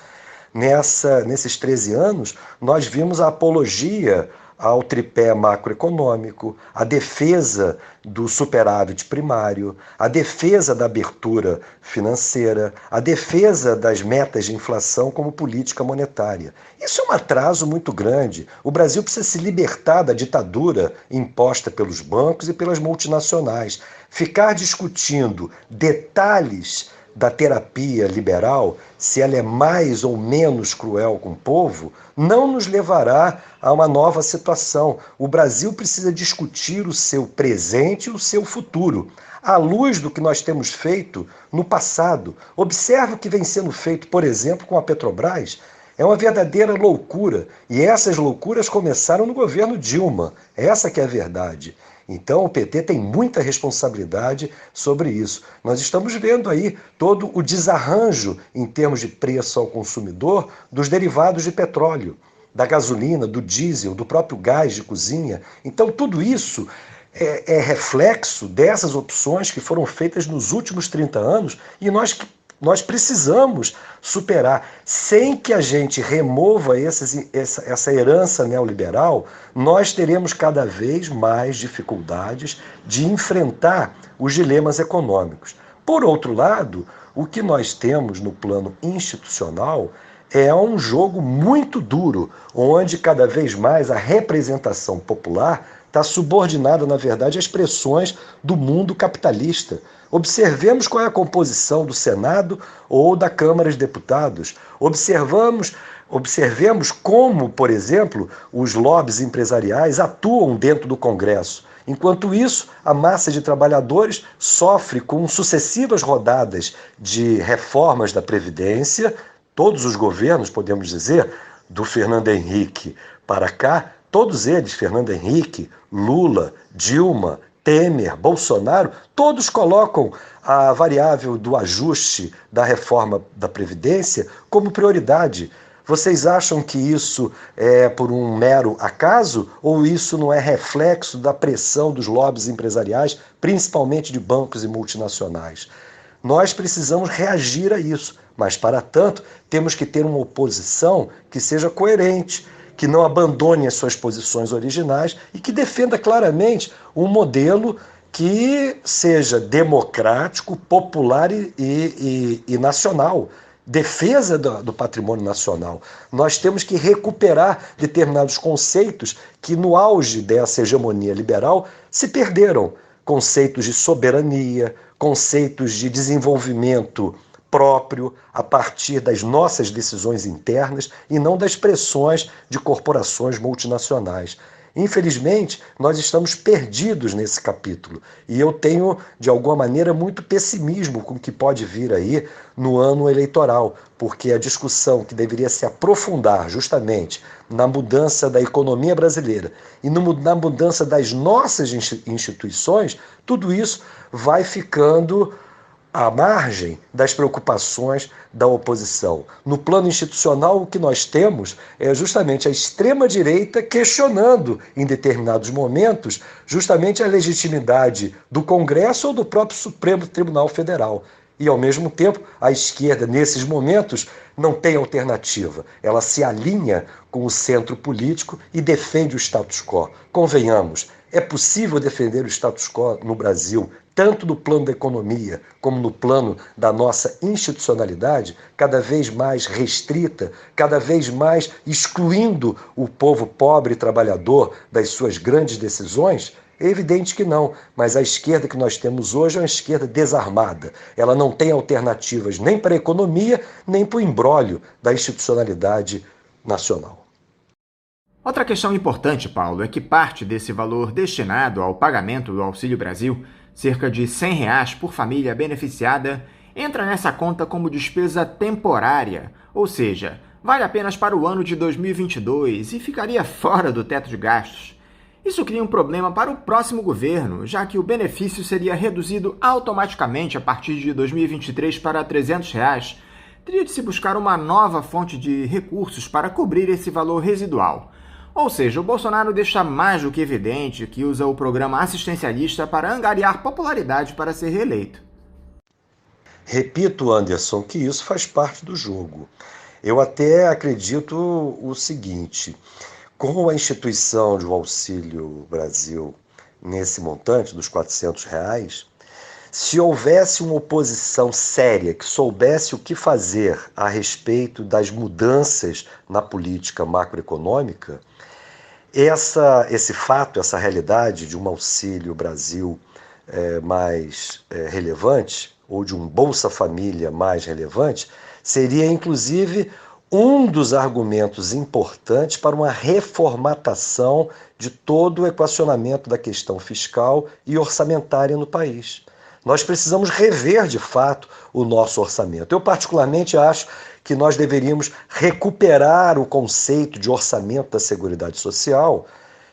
S7: Nesses 13 anos, nós vimos a apologia ao tripé macroeconômico, a defesa do superávit primário, a defesa da abertura financeira, a defesa das metas de inflação como política monetária. Isso é um atraso muito grande. O Brasil precisa se libertar da ditadura imposta pelos bancos e pelas multinacionais. Ficar discutindo detalhes da terapia liberal, se ela é mais ou menos cruel com o povo, não nos levará a uma nova situação. O Brasil precisa discutir o seu presente e o seu futuro, à luz do que nós temos feito no passado. Observe o que vem sendo feito, por exemplo, com a Petrobras. É uma verdadeira loucura. E essas loucuras começaram no governo Dilma. Essa que é a verdade. Então o PT tem muita responsabilidade sobre isso. Nós estamos vendo aí todo o desarranjo em termos de preço ao consumidor dos derivados de petróleo, da gasolina, do diesel, do próprio gás de cozinha. Então tudo isso é reflexo dessas opções que foram feitas nos últimos 30 anos e nós precisamos superar. Sem que a gente remova essa herança neoliberal, nós teremos cada vez mais dificuldades de enfrentar os dilemas econômicos. Por outro lado, o que nós temos no plano institucional é um jogo muito duro, onde cada vez mais a representação popular está subordinada, na verdade, às pressões do mundo capitalista. Observemos qual é a composição do Senado ou da Câmara de Deputados. Observemos como, por exemplo, os lobbies empresariais atuam dentro do Congresso. Enquanto isso, a massa de trabalhadores sofre com sucessivas rodadas de reformas da Previdência. Todos os governos, podemos dizer, do Fernando Henrique para cá, todos eles, Fernando Henrique, Lula, Dilma, Temer, Bolsonaro, todos colocam a variável do ajuste da reforma da Previdência como prioridade. Vocês acham que isso é por um mero acaso ou isso não é reflexo da pressão dos lobbies empresariais, principalmente de bancos e multinacionais? Nós precisamos reagir a isso, mas para tanto temos que ter uma oposição que seja coerente, que não abandone as suas posições originais e que defenda claramente um modelo que seja democrático, popular e nacional. Defesa do patrimônio nacional. Nós temos que recuperar determinados conceitos que no auge dessa hegemonia liberal se perderam. Conceitos de soberania, conceitos de desenvolvimento próprio a partir das nossas decisões internas e não das pressões de corporações multinacionais. Infelizmente, nós estamos perdidos nesse capítulo e eu tenho, de alguma maneira, muito pessimismo com o que pode vir aí no ano eleitoral, porque a discussão que deveria se aprofundar justamente na mudança da economia brasileira e na mudança das nossas instituições, tudo isso vai ficando à margem das preocupações da oposição. No plano institucional, o que nós temos é justamente a extrema-direita questionando, em determinados momentos, justamente a legitimidade do Congresso ou do próprio Supremo Tribunal Federal. E, ao mesmo tempo, a esquerda, nesses momentos, não tem alternativa. Ela se alinha com o centro político e defende o status quo. Convenhamos, é possível defender o status quo no Brasil, tanto no plano da economia como no plano da nossa institucionalidade, cada vez mais restrita, cada vez mais excluindo o povo pobre e trabalhador das suas grandes decisões? É evidente que não, mas a esquerda que nós temos hoje é uma esquerda desarmada. Ela não tem alternativas nem para a economia, nem para o imbróglio da institucionalidade nacional.
S3: Outra questão importante, Paulo, é que parte desse valor destinado ao pagamento do Auxílio Brasil, cerca de R$ 100 por família beneficiada, entra nessa conta como despesa temporária, ou seja, vale apenas para o ano de 2022 e ficaria fora do teto de gastos. Isso cria um problema para o próximo governo, já que o benefício seria reduzido automaticamente a partir de 2023 para R$ 300. Teria de se buscar uma nova fonte de recursos para cobrir esse valor residual. Ou seja, o Bolsonaro deixa mais do que evidente que usa o programa assistencialista para angariar popularidade para ser reeleito.
S7: Repito, Anderson, que isso faz parte do jogo. Eu até acredito o seguinte: com a instituição do Auxílio Brasil nesse montante dos R$ 400, se houvesse uma oposição séria que soubesse o que fazer a respeito das mudanças na política macroeconômica, esse fato, essa realidade de um Auxílio Brasil mais relevante, ou de um Bolsa Família mais relevante, seria inclusive um dos argumentos importantes para uma reformatação de todo o equacionamento da questão fiscal e orçamentária no país. Nós precisamos rever, de fato, o nosso orçamento. Eu, particularmente, acho que nós deveríamos recuperar o conceito de orçamento da Seguridade Social,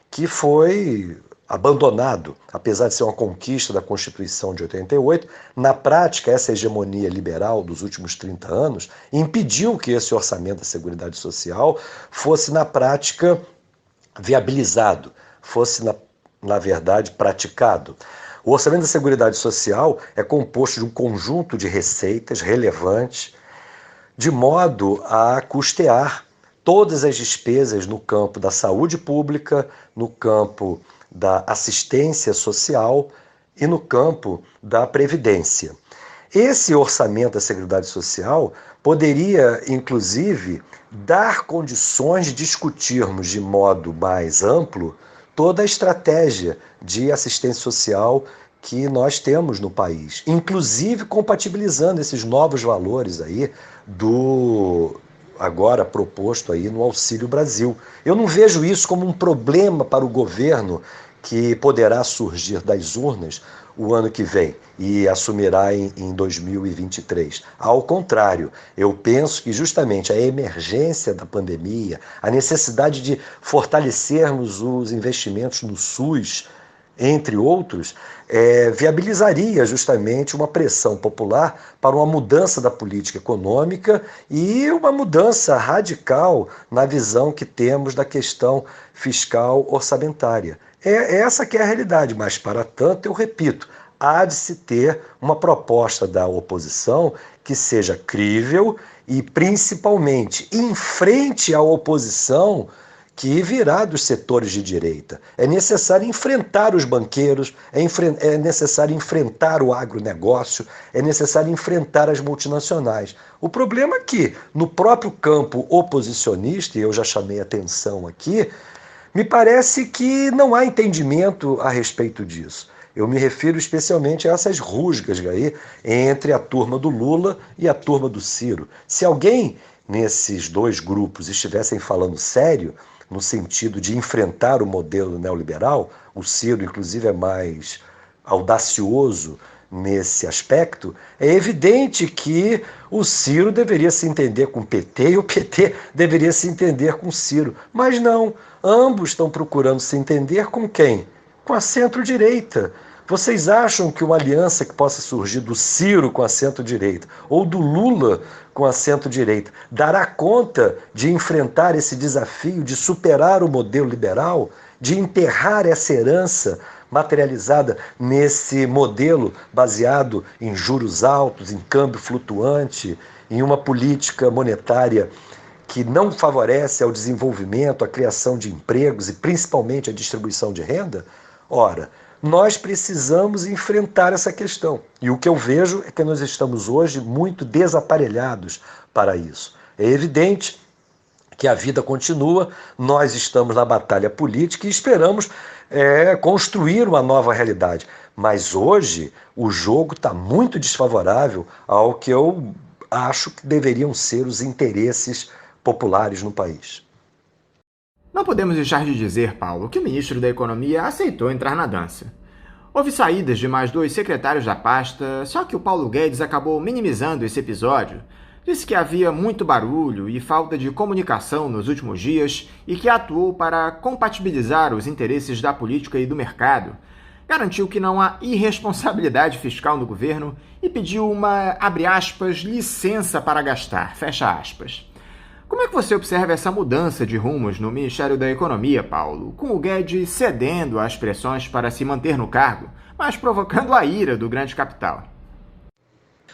S7: que foi abandonado, apesar de ser uma conquista da Constituição de 88, na prática, essa hegemonia liberal dos últimos 30 anos impediu que esse orçamento da Seguridade Social fosse, na prática, viabilizado, fosse, na verdade, praticado. O orçamento da Seguridade Social é composto de um conjunto de receitas relevantes, de modo a custear todas as despesas no campo da saúde pública, no campo da assistência social e no campo da previdência. Esse orçamento da Seguridade Social poderia, inclusive, dar condições de discutirmos de modo mais amplo toda a estratégia de assistência social que nós temos no país, inclusive compatibilizando esses novos valores aí do agora proposto aí no Auxílio Brasil. Eu não vejo isso como um problema para o governo que poderá surgir das urnas o ano que vem e assumirá em 2023. Ao contrário, eu penso que justamente a emergência da pandemia, a necessidade de fortalecermos os investimentos no SUS, entre outros, viabilizaria justamente uma pressão popular para uma mudança da política econômica e uma mudança radical na visão que temos da questão fiscal orçamentária. Essa que é a realidade, mas para tanto, eu repito, há de se ter uma proposta da oposição que seja crível e, principalmente, enfrente a oposição que virá dos setores de direita. É necessário enfrentar os banqueiros, é necessário enfrentar o agronegócio, é necessário enfrentar as multinacionais. O problema é que, no próprio campo oposicionista, e eu já chamei atenção aqui, me parece que não há entendimento a respeito disso. Eu me refiro especialmente a essas rusgas aí entre a turma do Lula e a turma do Ciro. Se alguém nesses dois grupos estivessem falando sério, no sentido de enfrentar o modelo neoliberal, o Ciro, inclusive, é mais audacioso nesse aspecto, é evidente que o Ciro deveria se entender com o PT e o PT deveria se entender com o Ciro. Mas não, ambos estão procurando se entender com quem? Com a centro-direita. Vocês acham que uma aliança que possa surgir do Ciro com a centro-direita ou do Lula com a centro-direita dará conta de enfrentar esse desafio, de superar o modelo liberal, de enterrar essa herança materializada nesse modelo baseado em juros altos, em câmbio flutuante, em uma política monetária que não favorece ao desenvolvimento, a criação de empregos e principalmente a distribuição de renda? Ora, nós precisamos enfrentar essa questão. E o que eu vejo é que nós estamos hoje muito desaparelhados para isso. É evidente que a vida continua, nós estamos na batalha política e esperamos construir uma nova realidade. Mas hoje o jogo está muito desfavorável ao que eu acho que deveriam ser os interesses populares no país.
S3: Não podemos deixar de dizer, Paulo, que o ministro da Economia aceitou entrar na dança. Houve saídas de mais 2 secretários da pasta, só que o Paulo Guedes acabou minimizando esse episódio. Disse que havia muito barulho e falta de comunicação nos últimos dias e que atuou para compatibilizar os interesses da política e do mercado. Garantiu que não há irresponsabilidade fiscal no governo e pediu uma, abre aspas, licença para gastar, fecha aspas. Como é que você observa essa mudança de rumos no Ministério da Economia, Paulo, com o Guedes cedendo às pressões para se manter no cargo, mas provocando a ira do grande capital?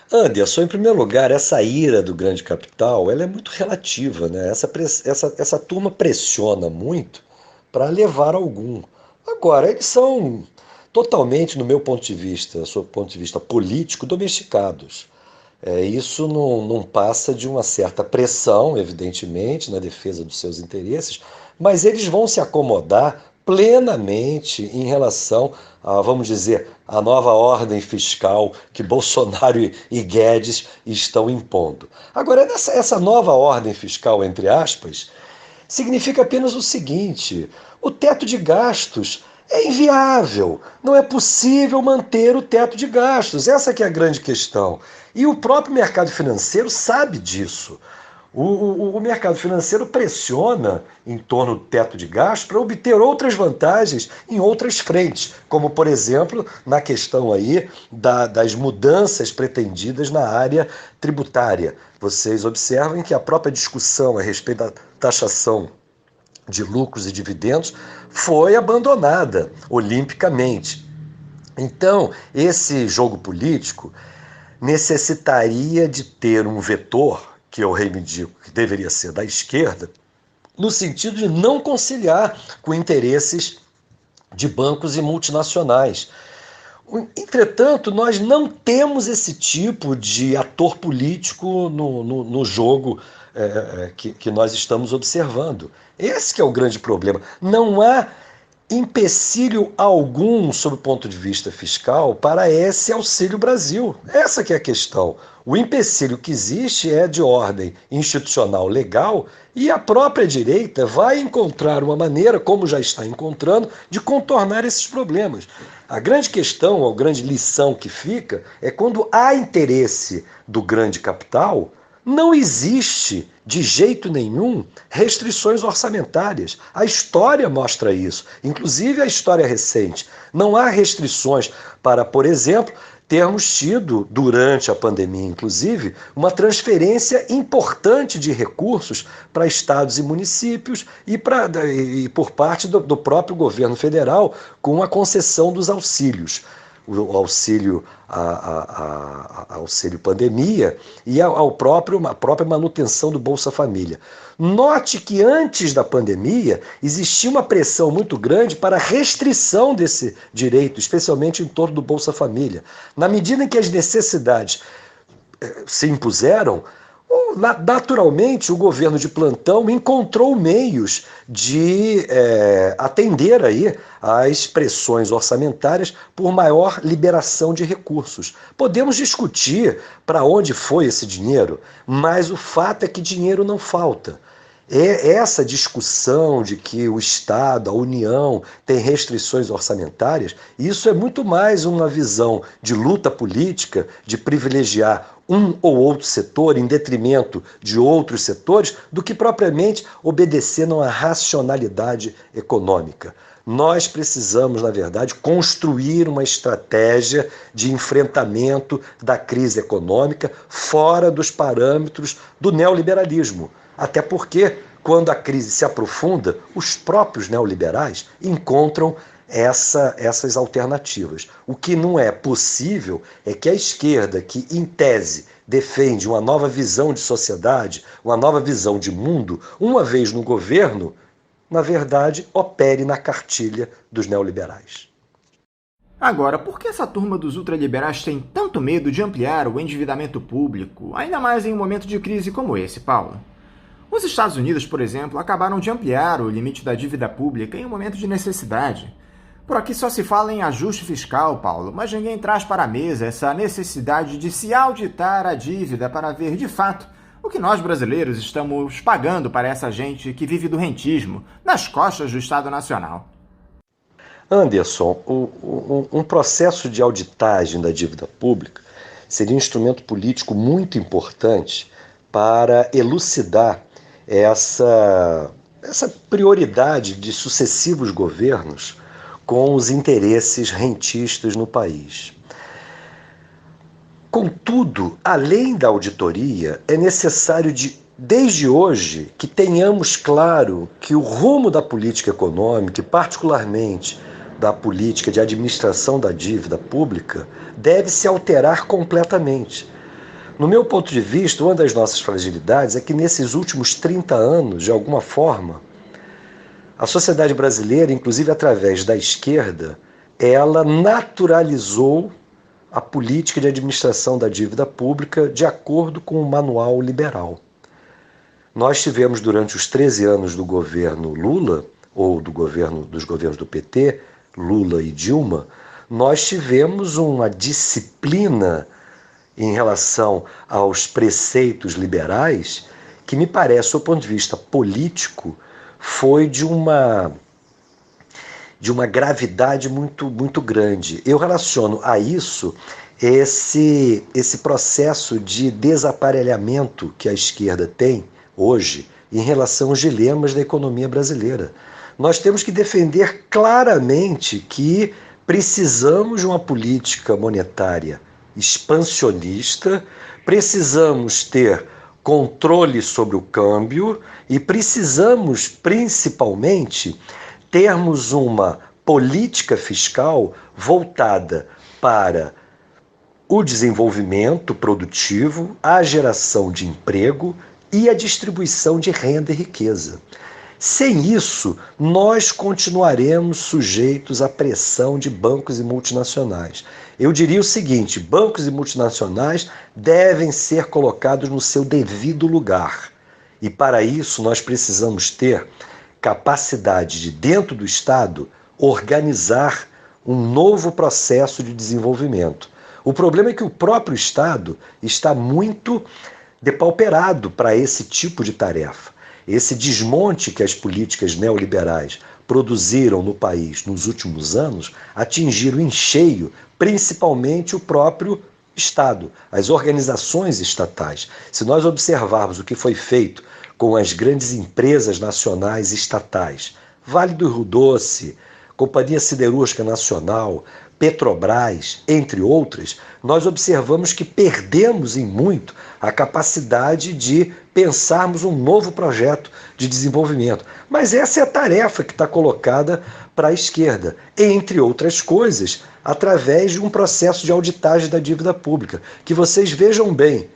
S7: Anderson, em primeiro lugar, essa ira do grande capital ela é muito relativa, né? Essa turma pressiona muito para levar algum. Agora, eles são totalmente, no meu ponto de vista, sob o ponto de vista político, domesticados. Isso não passa de uma certa pressão, evidentemente, na defesa dos seus interesses, mas eles vão se acomodar plenamente em relação a, vamos dizer, a nova ordem fiscal que Bolsonaro e Guedes estão impondo. Agora, essa nova ordem fiscal, entre aspas, significa apenas o seguinte: o teto de gastos é inviável, não é possível manter o teto de gastos, essa que é a grande questão. E o próprio mercado financeiro sabe disso. O mercado financeiro pressiona em torno do teto de gastos para obter outras vantagens em outras frentes, como, por exemplo, na questão aí das mudanças pretendidas na área tributária. Vocês observam que a própria discussão a respeito da taxação de lucros e dividendos foi abandonada olimpicamente. Então, esse jogo político necessitaria de ter um vetor, que eu reivindico que deveria ser da esquerda, no sentido de não conciliar com interesses de bancos e multinacionais. Entretanto, nós não temos esse tipo de ator político no jogo que nós estamos observando. Esse que é o grande problema. Não há empecilho algum, sob o ponto de vista fiscal, para esse Auxílio Brasil. Essa que é a questão. O empecilho que existe é de ordem institucional legal e a própria direita vai encontrar uma maneira, como já está encontrando, de contornar esses problemas. A grande questão, a grande lição que fica, é quando há interesse do grande capital, Não existe, de jeito nenhum, restrições orçamentárias. A história mostra isso, inclusive a história recente. Não há restrições para, por exemplo, termos tido, durante a pandemia inclusive, uma transferência importante de recursos para estados e municípios e por parte do próprio governo federal, com a concessão dos auxílios. O auxílio auxílio pandemia e a própria manutenção do Bolsa Família. Note que antes da pandemia existia uma pressão muito grande para a restrição desse direito, especialmente em torno do Bolsa Família. Na medida em que as necessidades se impuseram, naturalmente o governo de plantão encontrou meios de atender aí às pressões orçamentárias por maior liberação de recursos. Podemos discutir para onde foi esse dinheiro, mas o fato é que dinheiro não falta. Essa discussão de que o Estado, a União, tem restrições orçamentárias, isso é muito mais uma visão de luta política, de privilegiar um ou outro setor em detrimento de outros setores, do que propriamente obedecendo a uma racionalidade econômica. Nós precisamos, na verdade, construir uma estratégia de enfrentamento da crise econômica fora dos parâmetros do neoliberalismo. Até porque, quando a crise se aprofunda, os próprios neoliberais encontram essas alternativas. O que não é possível é que a esquerda, que em tese defende uma nova visão de sociedade, uma nova visão de mundo, uma vez no governo, na verdade, opere na cartilha dos neoliberais.
S3: Agora, por que essa turma dos ultraliberais tem tanto medo de ampliar o endividamento público, ainda mais em um momento de crise como esse, Paulo? Os Estados Unidos, por exemplo, acabaram de ampliar o limite da dívida pública em um momento de necessidade. Por aqui só se fala em ajuste fiscal, Paulo, mas ninguém traz para a mesa essa necessidade de se auditar a dívida para ver, de fato, o que nós brasileiros estamos pagando para essa gente que vive do rentismo, nas costas do Estado Nacional.
S7: Anderson, um processo de auditagem da dívida pública seria um instrumento político muito importante para elucidar essa prioridade de sucessivos governos com os interesses rentistas no país. Contudo, além da auditoria, é necessário desde hoje que tenhamos claro que o rumo da política econômica, e particularmente da política de administração da dívida pública, deve se alterar completamente. No meu ponto de vista, uma das nossas fragilidades é que nesses últimos 30 anos, de alguma forma, a sociedade brasileira, inclusive através da esquerda, ela naturalizou a política de administração da dívida pública de acordo com o manual liberal. Nós tivemos durante os 13 anos do governo Lula, ou dos governos do PT, Lula e Dilma, nós tivemos uma disciplina em relação aos preceitos liberais que me parece, do ponto de vista político, foi de uma gravidade muito grande. Eu relaciono a isso esse processo de desaparelhamento que a esquerda tem hoje em relação aos dilemas da economia brasileira. Nós temos que defender claramente que precisamos de uma política monetária expansionista, precisamos ter controle sobre o câmbio e precisamos, principalmente, termos uma política fiscal voltada para o desenvolvimento produtivo, a geração de emprego e a distribuição de renda e riqueza. Sem isso, nós continuaremos sujeitos à pressão de bancos e multinacionais. Eu diria o seguinte: bancos e multinacionais devem ser colocados no seu devido lugar. E para isso nós precisamos ter capacidade de, dentro do Estado, organizar um novo processo de desenvolvimento. O problema é que o próprio Estado está muito depauperado para esse tipo de tarefa. Esse desmonte que as políticas neoliberais produziram no país nos últimos anos atingiram em cheio, principalmente o próprio Estado, as organizações estatais. Se nós observarmos o que foi feito com as grandes empresas nacionais estatais, Vale do Rio Doce, Companhia Siderúrgica Nacional, Petrobras, entre outras, nós observamos que perdemos em muito a capacidade de pensarmos um novo projeto de desenvolvimento. Mas essa é a tarefa que está colocada para a esquerda, entre outras coisas, através de um processo de auditagem da dívida pública. Que vocês vejam bem,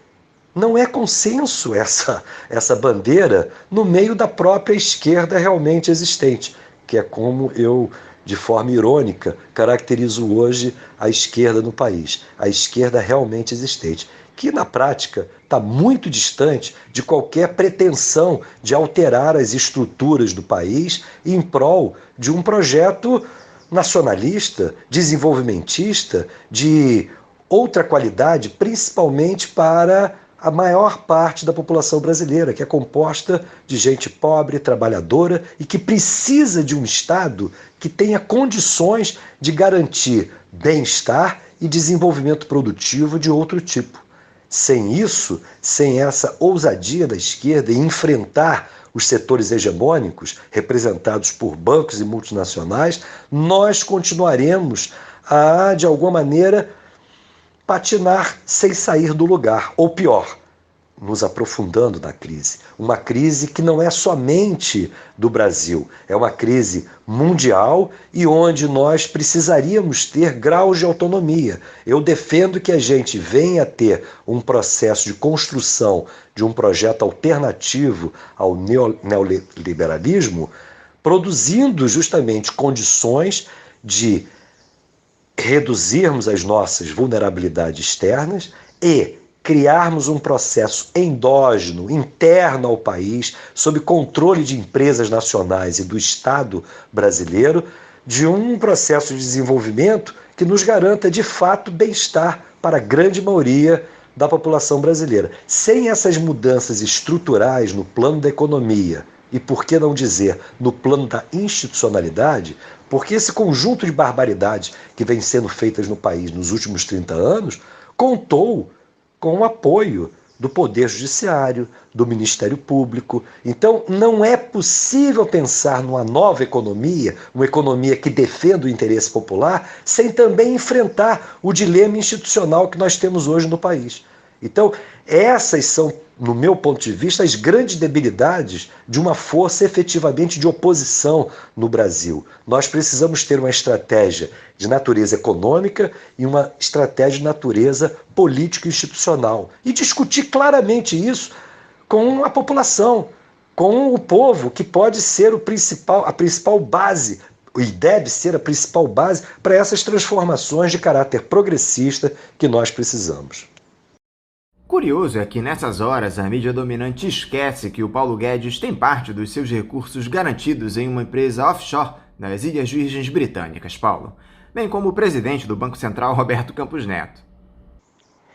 S7: não é consenso essa bandeira no meio da própria esquerda realmente existente, que é como eu, de forma irônica, caracterizo hoje a esquerda no país, a esquerda realmente existente, que na prática está muito distante de qualquer pretensão de alterar as estruturas do país em prol de um projeto nacionalista, desenvolvimentista, de outra qualidade, principalmente para a maior parte da população brasileira, que é composta de gente pobre, trabalhadora e que precisa de um Estado que tenha condições de garantir bem-estar e desenvolvimento produtivo de outro tipo. Sem isso, sem essa ousadia da esquerda em enfrentar os setores hegemônicos representados por bancos e multinacionais, nós continuaremos a, de alguma maneira, patinar sem sair do lugar, ou pior, nos aprofundando na crise. Uma crise que não é somente do Brasil, é uma crise mundial e onde nós precisaríamos ter graus de autonomia. Eu defendo que a gente venha a ter um processo de construção de um projeto alternativo ao neoliberalismo, produzindo justamente condições de reduzirmos as nossas vulnerabilidades externas e criarmos um processo endógeno, interno ao país, sob controle de empresas nacionais e do Estado brasileiro, de um processo de desenvolvimento que nos garanta, de fato, bem-estar para a grande maioria da população brasileira. Sem essas mudanças estruturais no plano da economia e, por que não dizer, no plano da institucionalidade, porque esse conjunto de barbaridades que vem sendo feitas no país nos últimos 30 anos contou com o apoio do Poder Judiciário, do Ministério Público. Então, não é possível pensar numa nova economia, uma economia que defenda o interesse popular, sem também enfrentar o dilema institucional que nós temos hoje no país. Então, essas são, no meu ponto de vista, as grandes debilidades de uma força efetivamente de oposição no Brasil. Nós precisamos ter uma estratégia de natureza econômica e uma estratégia de natureza político-institucional. E discutir claramente isso com a população, com o povo, que pode ser a principal base, e deve ser a principal base para essas transformações de caráter progressista que nós precisamos.
S3: Curioso é que nessas horas a mídia dominante esquece que o Paulo Guedes tem parte dos seus recursos garantidos em uma empresa offshore nas Ilhas Virgens Britânicas, Paulo, bem como o presidente do Banco Central, Roberto Campos Neto.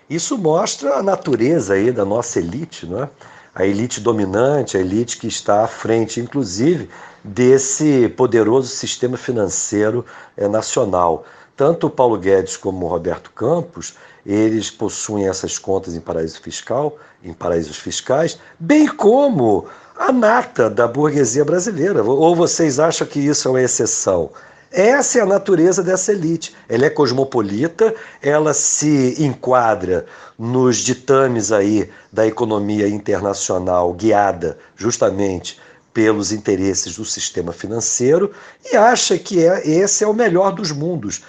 S7: Isso mostra a natureza aí da nossa elite, não é? A elite dominante, a elite que está à frente, inclusive, desse poderoso sistema financeiro nacional. Tanto o Paulo Guedes como o Roberto Campos, eles possuem essas contas em paraísos fiscais, bem como a nata da burguesia brasileira. Ou vocês acham que isso é uma exceção? Essa é a natureza dessa elite. Ela é cosmopolita, ela se enquadra nos ditames aí da economia internacional, guiada justamente pelos interesses do sistema financeiro, e acha que esse é o melhor dos mundos.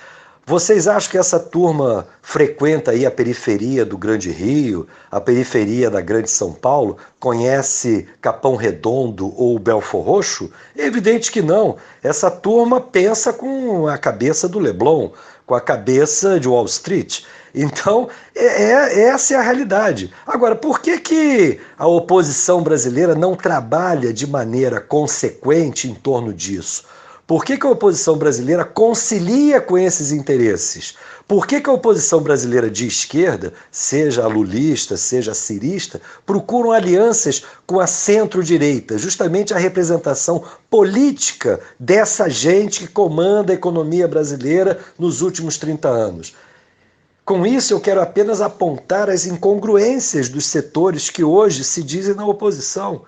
S7: Vocês acham que essa turma frequenta aí a periferia do Grande Rio, a periferia da Grande São Paulo, conhece Capão Redondo ou Belfor Roxo? É evidente que não. Essa turma pensa com a cabeça do Leblon, com a cabeça de Wall Street. Então, essa é a realidade. Agora, por que a oposição brasileira não trabalha de maneira consequente em torno disso? Por que a oposição brasileira concilia com esses interesses? Por que a oposição brasileira de esquerda, seja a lulista, seja a cirista, procuram alianças com a centro-direita, justamente a representação política dessa gente que comanda a economia brasileira nos últimos 30 anos? Com isso, eu quero apenas apontar as incongruências dos setores que hoje se dizem na oposição.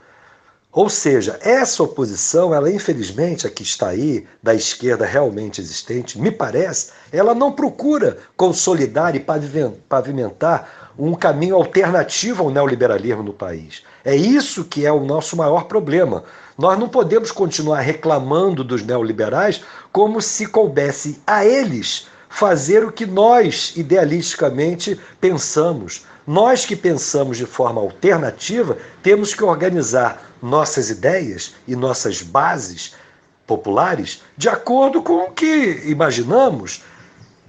S7: Ou seja, essa oposição, ela infelizmente, a que está aí, da esquerda realmente existente, me parece, ela não procura consolidar e pavimentar um caminho alternativo ao neoliberalismo no país. É isso que é o nosso maior problema. Nós não podemos continuar reclamando dos neoliberais como se coubesse a eles fazer o que nós, idealisticamente, pensamos. Nós que pensamos de forma alternativa, temos que organizar nossas ideias e nossas bases populares de acordo com o que imaginamos.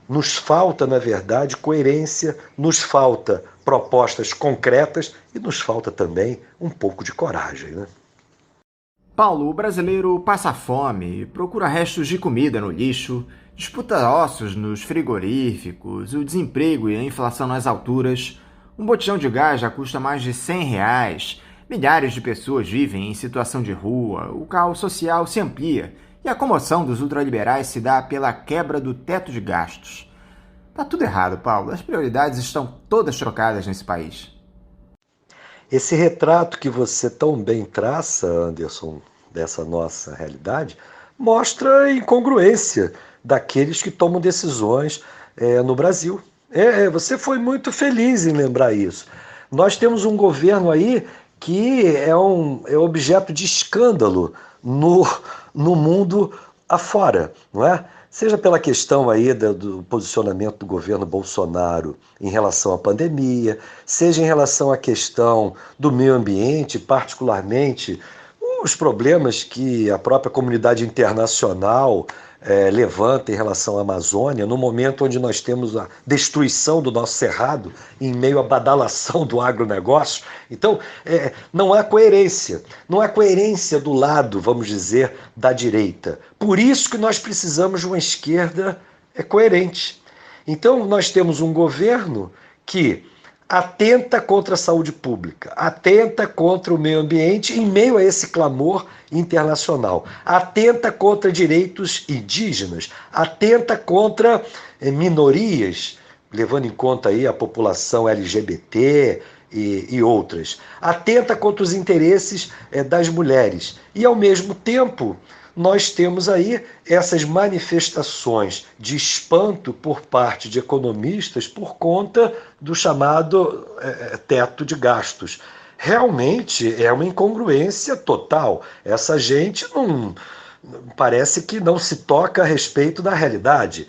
S7: Nos falta, na verdade, coerência, nos falta propostas concretas e nos falta também um pouco de coragem, né?
S3: Paulo, o brasileiro passa fome, procura restos de comida no lixo, disputa ossos nos frigoríficos, o desemprego e a inflação nas alturas. Um botijão de gás já custa mais de R$100. Milhares de pessoas vivem em situação de rua, o caos social se amplia e a comoção dos ultraliberais se dá pela quebra do teto de gastos. Tá tudo errado, Paulo. As prioridades estão todas trocadas nesse país.
S7: Esse retrato que você tão bem traça, Anderson, dessa nossa realidade, mostra a incongruência daqueles que tomam decisões no Brasil. Você foi muito feliz em lembrar isso. Nós temos um governo aí que é objeto de escândalo no mundo afora, não é? Seja pela questão aí do posicionamento do governo Bolsonaro em relação à pandemia, seja em relação à questão do meio ambiente, particularmente os problemas que a própria comunidade internacional levanta em relação à Amazônia, no momento onde nós temos a destruição do nosso cerrado, em meio à badalação do agronegócio. Então, não há coerência. Não há coerência do lado, vamos dizer, da direita. Por isso que nós precisamos de uma esquerda coerente. Então, nós temos um governo que atenta contra a saúde pública, atenta contra o meio ambiente em meio a esse clamor internacional, atenta contra direitos indígenas, atenta contra minorias, levando em conta aí a população LGBT e outras, atenta contra os interesses das mulheres e, ao mesmo tempo, nós temos aí essas manifestações de espanto por parte de economistas por conta do chamado teto de gastos. Realmente é uma incongruência total. Essa gente parece que não se toca a respeito da realidade.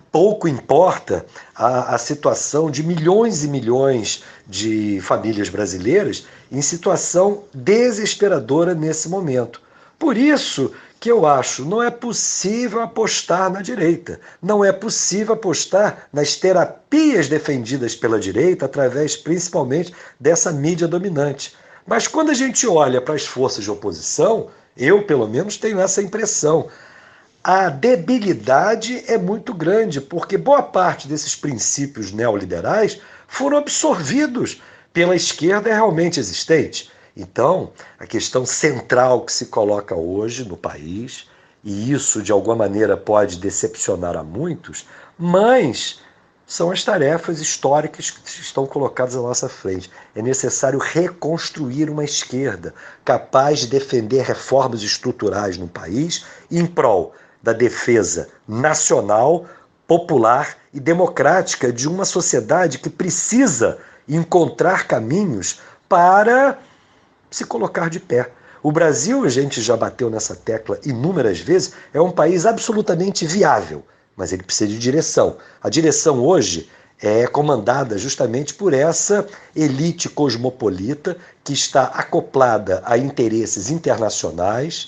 S7: Pouco importa a situação de milhões e milhões de famílias brasileiras em situação desesperadora nesse momento. Por isso que eu acho, não é possível apostar na direita, não é possível apostar nas terapias defendidas pela direita através principalmente dessa mídia dominante. Mas quando a gente olha para as forças de oposição, eu pelo menos tenho essa impressão, a debilidade é muito grande, porque boa parte desses princípios neoliberais foram absorvidos pela esquerda realmente existente. Então, a questão central que se coloca hoje no país, e isso de alguma maneira pode decepcionar a muitos, mas são as tarefas históricas que estão colocadas à nossa frente. É necessário reconstruir uma esquerda capaz de defender reformas estruturais no país em prol da defesa nacional, popular e democrática de uma sociedade que precisa encontrar caminhos para se colocar de pé. O Brasil, a gente já bateu nessa tecla inúmeras vezes, é um país absolutamente viável, mas ele precisa de direção. A direção hoje é comandada justamente por essa elite cosmopolita que está acoplada a interesses internacionais.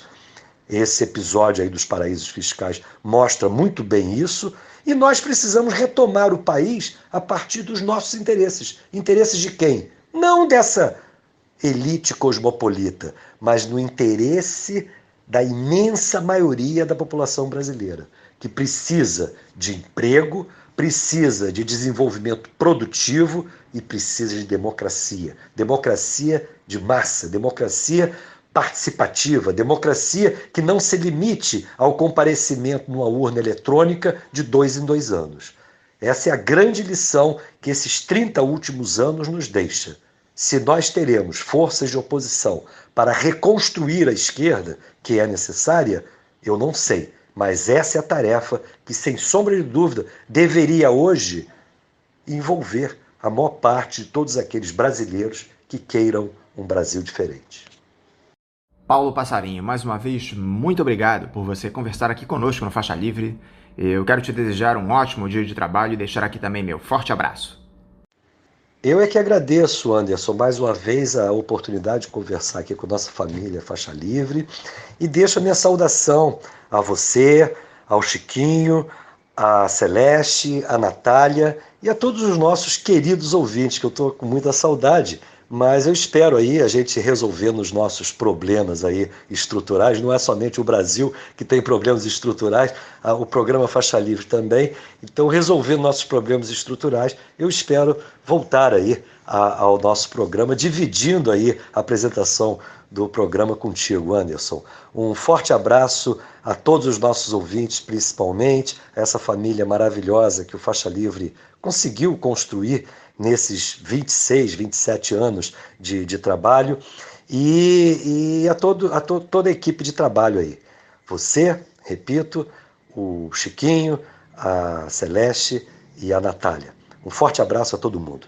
S7: Esse episódio aí dos paraísos fiscais mostra muito bem isso, e nós precisamos retomar o país a partir dos nossos interesses. Interesses de quem? Não dessa elite cosmopolita, mas no interesse da imensa maioria da população brasileira, que precisa de emprego, precisa de desenvolvimento produtivo e precisa de democracia. Democracia de massa, democracia participativa, democracia que não se limite ao comparecimento numa urna eletrônica de 2 em 2 anos. Essa é a grande lição que esses 30 últimos anos nos deixa. Se nós teremos forças de oposição para reconstruir a esquerda, que é necessária, eu não sei. Mas essa é a tarefa que, sem sombra de dúvida, deveria hoje envolver a maior parte de todos aqueles brasileiros que queiram um Brasil diferente.
S3: Paulo Passarinho, mais uma vez, muito obrigado por você conversar aqui conosco no Faixa Livre. Eu quero te desejar um ótimo dia de trabalho e deixar aqui também meu forte abraço.
S7: Eu é que agradeço, Anderson, mais uma vez a oportunidade de conversar aqui com nossa família Faixa Livre e deixo a minha saudação a você, ao Chiquinho, a Celeste, a Natália e a todos os nossos queridos ouvintes, que eu estou com muita saudade. Mas eu espero aí a gente resolvendo os nossos problemas aí estruturais. Não é somente o Brasil que tem problemas estruturais, o programa Faixa Livre também. Então, resolvendo nossos problemas estruturais, eu espero voltar aí ao nosso programa, dividindo aí a apresentação do programa contigo, Anderson. Um forte abraço a todos os nossos ouvintes, principalmente a essa família maravilhosa que o Faixa Livre conseguiu construir nesses 26, 27 anos de trabalho e a toda a equipe de trabalho aí. Você, repito, o Chiquinho, a Celeste e a Natália. Um forte abraço a todo mundo.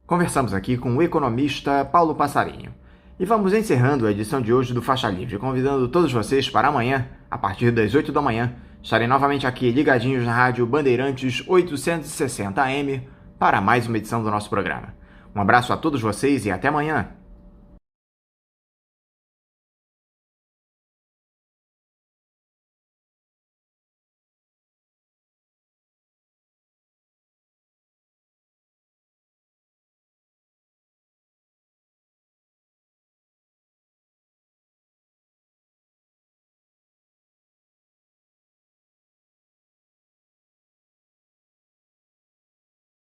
S3: Conversamos aqui com o economista Paulo Passarinho. E vamos encerrando a edição de hoje do Faixa Livre, convidando todos vocês para amanhã, a partir das 8 da manhã, estarem novamente aqui ligadinhos na Rádio Bandeirantes 860 AM, para mais uma edição do nosso programa. Um abraço a todos vocês e até amanhã!